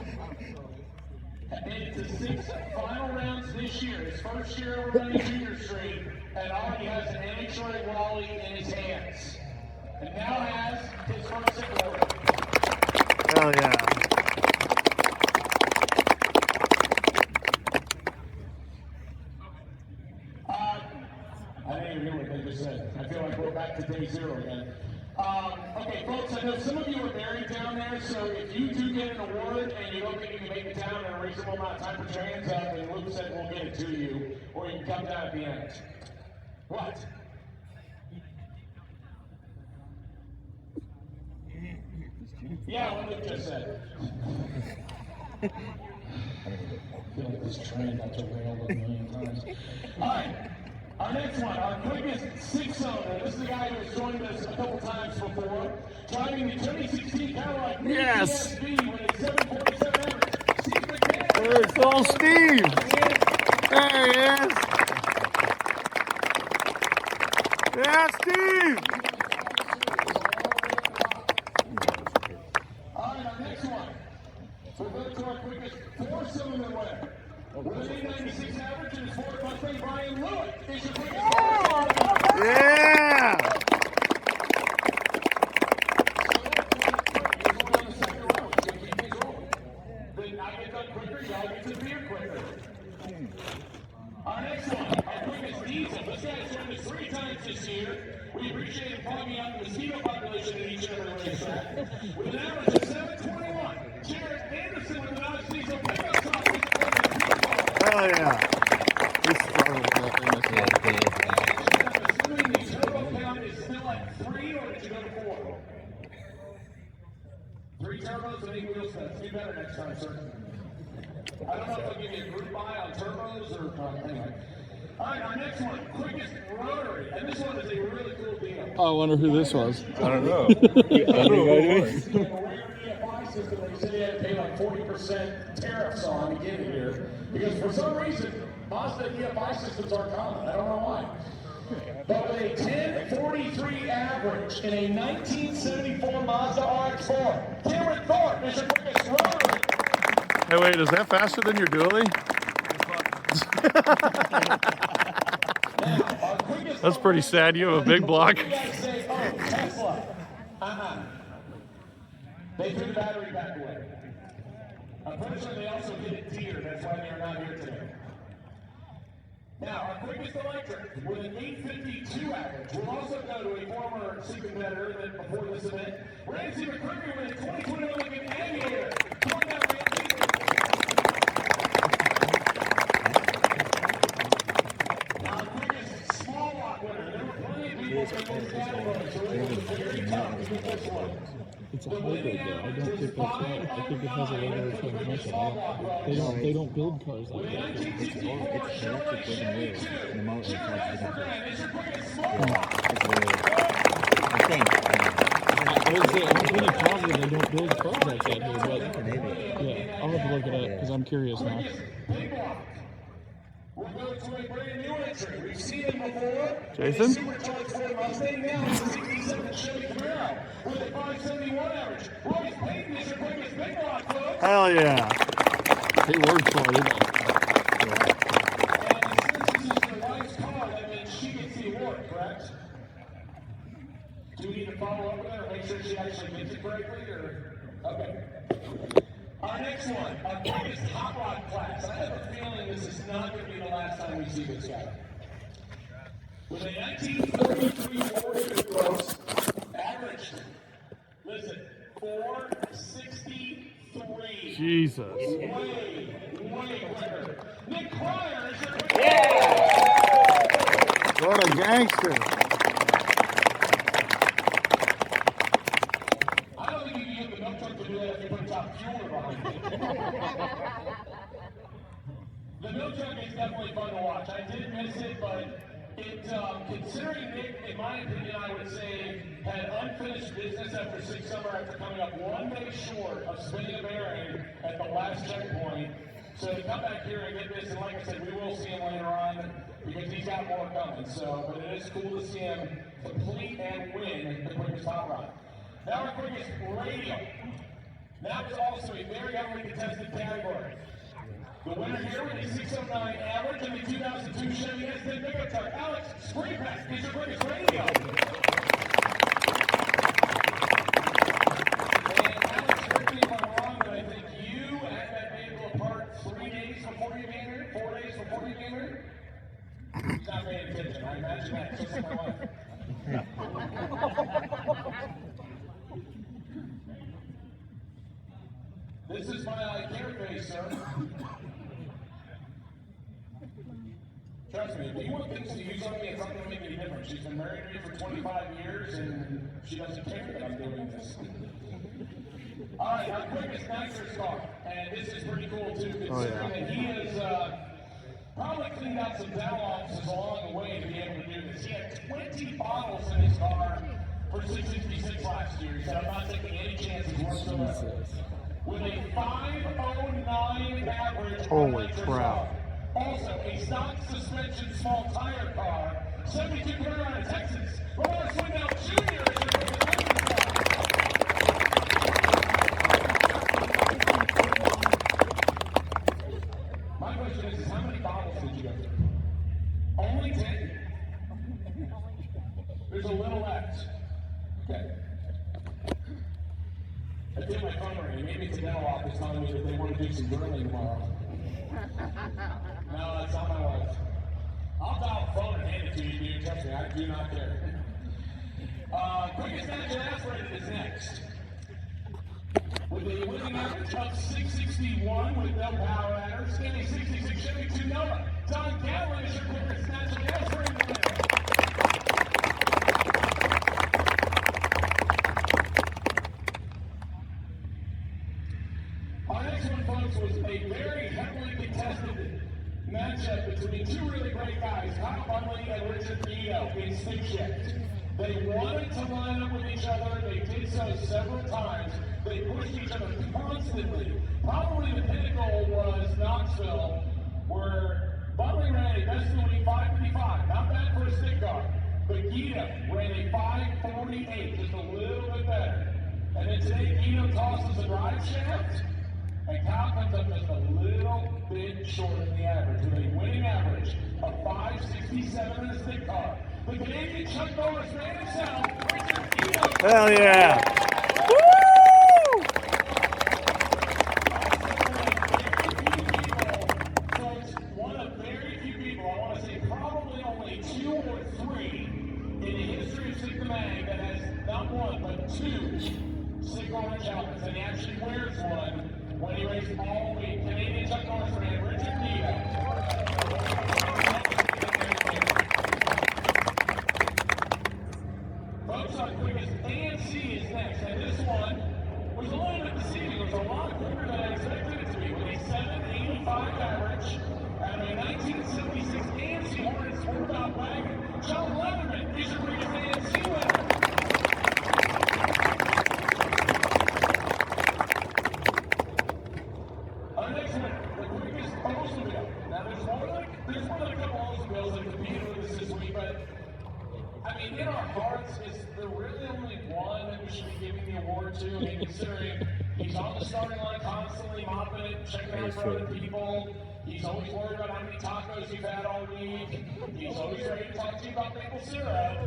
E: Made it to 6 final rounds this year. His first year ever running Junior Street, and already has an NHRA Wally in his hands. And now has his first award.
B: Hell yeah.
E: I didn't even hear what they just said. I feel like we're back to day 0 again. Okay, folks, I know some of you are buried down there, so if you do get an award and you don't think you can make it down in a reasonable amount of time, put your hands up and Luke said we'll get it to you, or you can come down at the end. What? Yeah, what Luke just said. I feel like this train got derailed a million times. All right. Our next one, our quickest six-cylinder. This is the guy who has joined us a couple times before. Driving the 2016 Cadillac
B: Yes.
E: CSV with a 747 average. Steve McMahon.
B: It's all Steve. There he is. Yeah, Steve.
E: All right, our next one. We're going to our quickest four-cylinder winner. With an 896 average and his Ford Mustang, Brian Lewis is your quickest four-cylinder.
B: Yeah.
E: Our next one, our quickest diesel. This guy's joined us 3 times this year. We appreciate him fogging up the mosquito population at each and every racetrack. With an average of 721, Jared Anderson with an Dodge diesel pickup truck.
B: Hell yeah.
E: Assuming the turbo count is still at 3, or did you go to 4? 3 turbos and 8 wheel sets. Be better next time, sir. I don't know if they'll give you a group buy on turbos or anyway. All right, our next one, quickest rotary, and this one is a really cool deal.
B: I wonder who this was.
H: I don't know.
E: System that he said he had to pay like 40% tariffs on to get it here, because for some reason Mazda EFI systems aren't common. I don't know why. But with a 1043 average in a 1974 Mazda RX-4, Cameron Thorpe is your quickest rotary.
B: Hey, wait, is that faster than your dually? That's pretty sad. You have a big block.
E: Say, oh, Tesla. They threw the battery back away. I'm pretty sure they also did it Deere. That's why they are not here today. Now, our quickest electric with an 852 average. We'll also go to a former secret competitor that before this event. Ramsey McCreary with a 2021 Lincoln Aviator. Come on down, Ramsey. Our quickest small block winner. There were plenty of people in this category, so it was very tough to get this one.
I: It's a hybrid though. I don't think that's right. I think it has a regular transmission. They don't build cars like that.
H: It's electric with and wheels, and the motor attached to that. I think.
I: I'm pretty positive they don't build cars like that here, but
H: Maybe.
I: yeah, I'll have to look it up because I'm curious now.
E: We're going to a brand new entry. We've seen him before.
B: Jason?
E: Supercharged Ford Mustang, now it's a 67 Chevy Camaro with a 571 average. Royce Payton is your quickest big block, folks.
B: Hell yeah.
I: He works for it.
E: And since this is your wife's car, that means she gets the award, correct? Do we need to follow up with her or make sure she actually gets it correctly? Or okay. Our next one, our biggest hot rod class. I have a feeling this is not going to be the last time we see this guy. With a 1943 Ford Gross, average, listen, 463.
B: Jesus.
E: Way quicker. Nick Cryer is your
B: What a gangster.
E: I don't think you can get the milk truck to do that if you put a top fueler behind it. The milk truck is definitely fun to watch. I did miss it, but it, considering Nick, in my opinion, I would say, had unfinished business after 6 summer after coming up 1 day short of spinning a bearing at the last checkpoint. So to come back here and get this, and like I said, we will see him later on because he's got more coming. So, but it is cool to see him complete and win the quickest hot rod. Now our quickest radio. That was also a very heavily contested category. The winner here with a 609 average in the 2002 Chevy S10 pickup truck, Alex Screenpack is your quickest radio. And Alex, correct me if I'm wrong, but I think you had that vehicle apart 3 days before you came here, 4 days before you came here. He's not paying attention. I imagine that, just like my wife. think so. You told me it's not going to make any difference. She's been married to me for 25 years, and she doesn't care that I'm doing this. All right, our quickest nicer star, and this is pretty cool too, considering that he has probably cleaned out some dental offices along the way to be able to do this. He had 20 bottles in his car for 666 last year. He said, I'm not taking any chances whatsoever. With a 509 average.
I: Holy crap.
E: Also, a stock suspension small tire car, 72 quarter out of Texas. Lamar Swindell Jr. is your biggest My question is how many bottles did you go through? Only 10? There's a little left. Okay. I did my phone ring. Maybe it's a dental office telling me that they want to do some drilling tomorrow. No, that's not my wife. I'll dial the phone and hand it to you, dude. Trust me, I do not care. Quickest natural aspirated is next. With a winning average of 661 with no power adders and a 66 Chevy 2 Nova. Don Gatlin is your quickest natural aspirated winner. Our next one, folks, was a very heavily contested matchup between two really great guys, Kyle Bunley and Richard Guido in stick shift. They wanted to line up with each other. They did so several times. They pushed each other constantly. Probably the pinnacle was Knoxville, where Bunley ran a best of the week 555. Not bad for a stick car. But Guido ran a 548, just a little bit better. And then today, Guido tosses a drive shaft. And Kyle comes up just a little bit short of the average, with a winning average of 567 in a stick car. The Canadian Chuck Norris ran himself, Richard Guido.
I: Hell yeah!
E: Folks, one of very few people, I want to say probably only 2 or 3 in the history of Sig the Mag that has not one, but 2 Sig orange outfits, and he actually wears one when he raced all week. Canadian Chuck Norris ran Richard Guido. Folks, our quickest ANC is next, and this one was a little bit deceiving. It was a lot quicker than I expected it to be, with a 785 average and a 1976 ANC Hornet Sportback wagon. John Leatherman is your quickest ANC winner. Our next one, the quickest Oldsmobile. Now, there's more than a couple Oldsmobiles that competed with us this week, but I mean, in our hearts, is there really only one that we should be giving the award to? I mean, considering he's on the starting line constantly, mopping it, checking out for other people. He's always worried about how many tacos you've had all week. He's always ready to talk to you about maple syrup.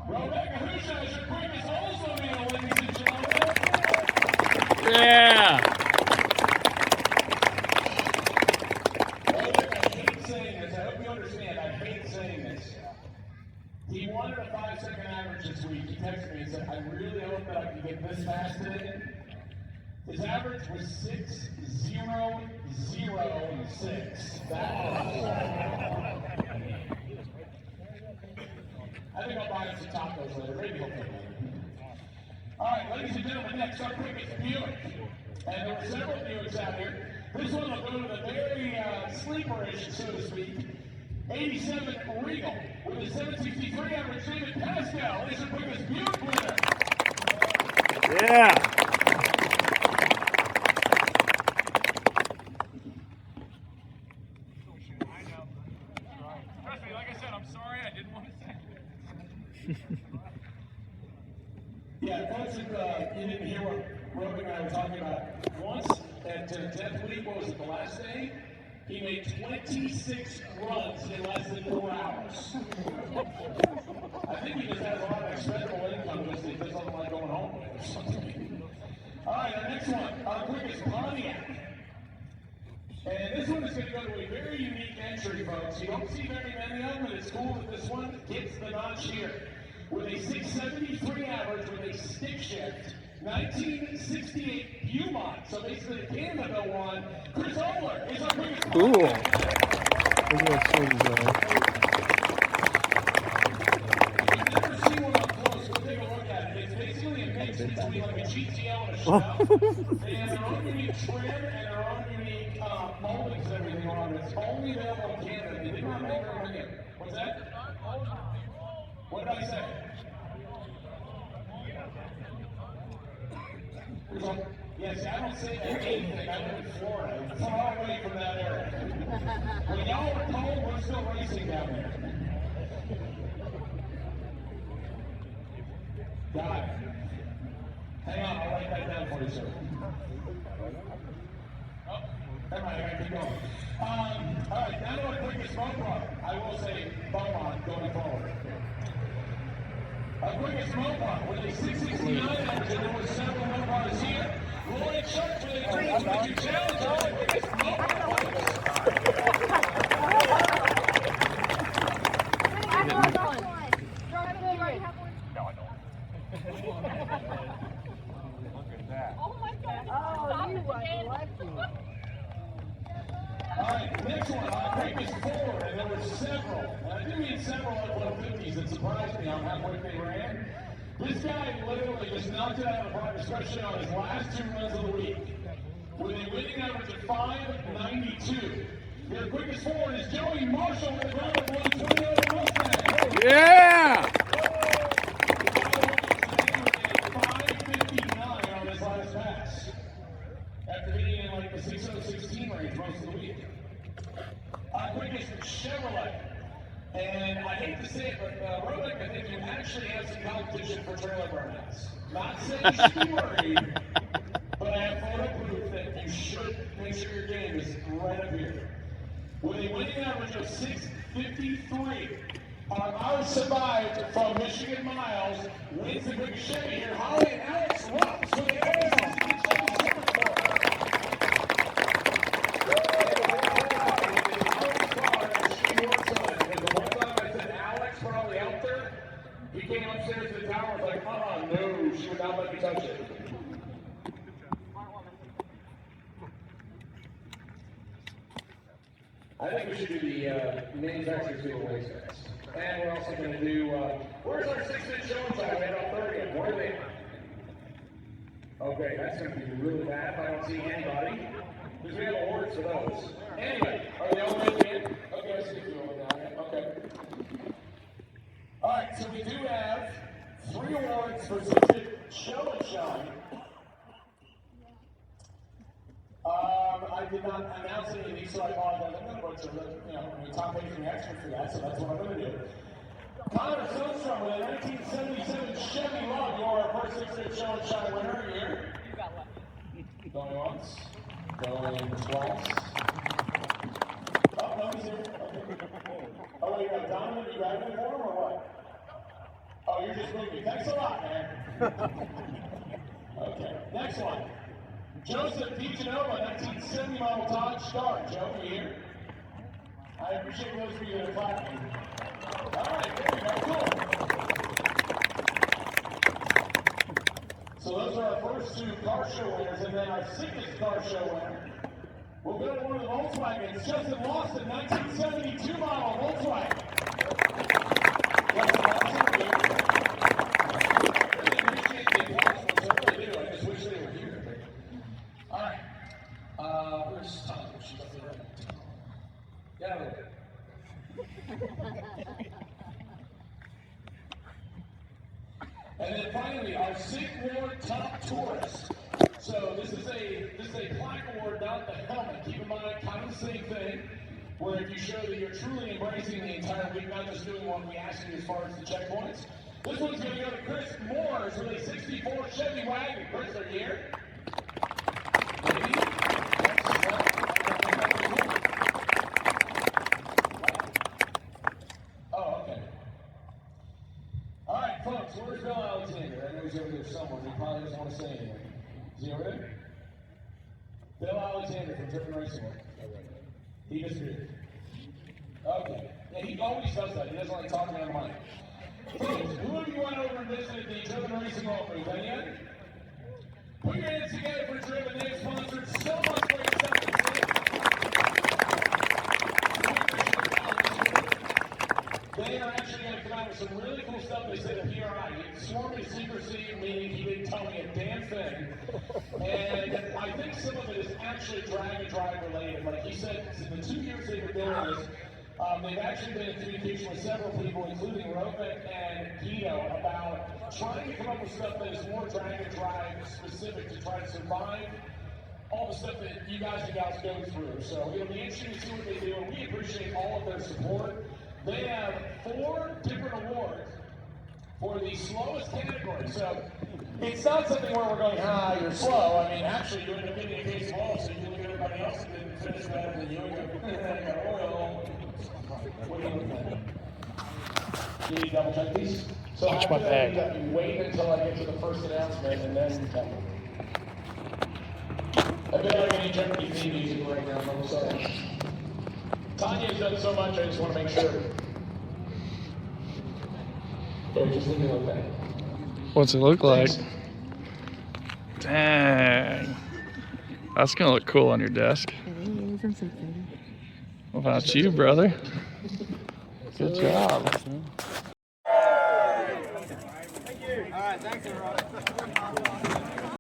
E: Rebecca Husha is your quickest Oldsmobile, ladies and gentlemen.
B: Yeah.
E: I hate saying this. I hope you understand. I hate saying this. He wanted a 5-second average this week. He texted me and said, I really hope that I can get this fast today. His average was 6:00:06. I think I'll buy him some tacos later. Maybe he'll take me. All right, ladies and gentlemen, next our quickest Buick. And there were several Buicks out here. This one will go to the very sleeperish, so to speak. 87 Regal with a 763 average. David Pascal is the quickest Buick winner.
I: Yeah!
G: Trust me, like I said, I'm sorry. I didn't want to say it.
E: Yeah, folks, if you didn't hear what Roby and I were talking about, once at Death Week, what was it, the last day? He made 26 runs in less than 4 hours. I think he just has a lot of expendable income because he doesn't like going home with or something. All right, our next one, our quickest Pontiac. And this one is going to go to a very unique entry, folks. You don't see very many of them, and it's cool that this one gets the notch here. With a 673 average with a stick shift. 1968 Beaumont, so basically the Canada one. Chris Oler is our biggest.
I: Cool. Look at that sweet guy.
E: GTL and a shell. They have their own unique trim and their own unique moldings and everything on it. It's only available in Canada. They did not make their own again. What's that? What did I say? Yes, I don't say anything. I live in Florida. I'm far away from that area. When y'all are cold, we're still racing down there. Got it. Hang on, I'll write that down for you, sir. Oh, never mind, I gotta keep going. All right, now to a quickest smoke run. I will say Beaumont going forward. A quickest smoke run with a 669 engine. There were several smoke runners here. Lloyd Church with a 322 challenge on the quickest smoke run. Alright, next one, our quickest forward, and there were several. And I do mean several of 150s that surprised me on how quick they ran. This guy literally just knocked it out of the park, especially on his last 2 runs of the week. With a winning average of 5.92. Their quickest forward is Joey Marshall with the ground of 120 Mustang.
B: Yeah!
E: 5.59 on his last pass. After being in like the 6.016 range most of the week. Our quickest Chevrolet. And I hate to say it, but Robic, I think you actually have some competition for trailer burnouts. Not saying you should be worried, but I have photo proof that you should make sure your game is right up here. With a winning average of 6.53, ours survived from Michigan Miles, wins the quick Chevy here. Holly and Alex Rups with the He came upstairs to the tower and was like, no, she would not let me touch it. I think we should do the manufacturer's giveaway sets. And we're also going to do, where's our 6-inch show and tell? We had all 30 of them. Where are they? Okay, that's going to be really bad if I don't see anybody. Because we have awards for those. Anyway, are they all ready in? Okay, I see you over down there. Okay. All right, so we do have 3 awards for Show and Shine. I did not announce any of these, so I apologize. I'm going to butcher the top page reaction for that, so that's what I'm going to do. Connor Sundstrom with a 1977 Chevy Lug, you're our first 6-inch Show and Shine winner here. Going once, going twice. Oh, no, he's here. Okay. Oh, wait, Donovan, you grabbing it for him or what? Oh, you're just moving. Thanks a lot, man. Okay, next one. Joseph Picanova, 1970 model Dodge Star. Joe, you here? I appreciate those for you that are clapping. All right, there we go, cool. So those are our first 2 car show winners, and then our 6th car show winner. We'll go to one of the Volkswagens. Justin Lawson, 1972 model Volkswagen. Justin Lawson, here. I really appreciate the applause, I really do. I just wish they were here. All right. Where's Tom? She's up there. Get out of there. And then finally, our Sig Ward Top Tourist. So this is a plaque award, not the helmet. Keep in mind, kind of the same thing. Where if you show that you're truly embracing the entire week, not just doing what we ask you as far as the checkpoints. This one's going to go to Chris Moores with a 64 Chevy wagon. Chris, are you here? Maybe? Oh, okay. All right, folks, where's Bill Alexander? I know he's over there somewhere. He probably doesn't want to say anything. Is he over there? Bill Alexander from Driven Racing. He disappeared. Okay. Yeah, he always does that. He doesn't like talking on the mic. Folks, who of you went over and visited the Driven Racing Hall booth? Any yet? Put your hands together for Driven. They've sponsored so much great stuff. They are actually going to come out with some really cool stuff they said at PRI. He swore me to secrecy, meaning he didn't tell me a damn thing. And I think some of it is actually drag and drive related. Like he said, in the 2 years they've been doing this, they've actually been in communication with several people, including Rovic and Guido, about trying to come up with stuff that is more drag and drive specific to try to survive all the stuff that you guys and gals go through. So it'll be interesting to see what they do, and we appreciate all of their support. They have 4 different awards for the slowest category. So it's not something where we're going, you're slow. I mean, actually, you end up getting a case of all, so you look at everybody else and didn't finish better than you. And go, oil. What do you look at? Can you double check these? So
B: Watch my bag.
E: You got to wait until I get to the first announcement and then tell me. I feel like I need Jeopardy theme music right now, I'm sorry. Tanya's done so much, I just want to make sure. Yeah, just leave me like that.
B: What's it look like?
E: Thanks.
B: Dang. That's gonna look cool on your desk.
F: It is. I'm so excited.
B: What about you, brother? Good job.
D: All right, thanks, everyone.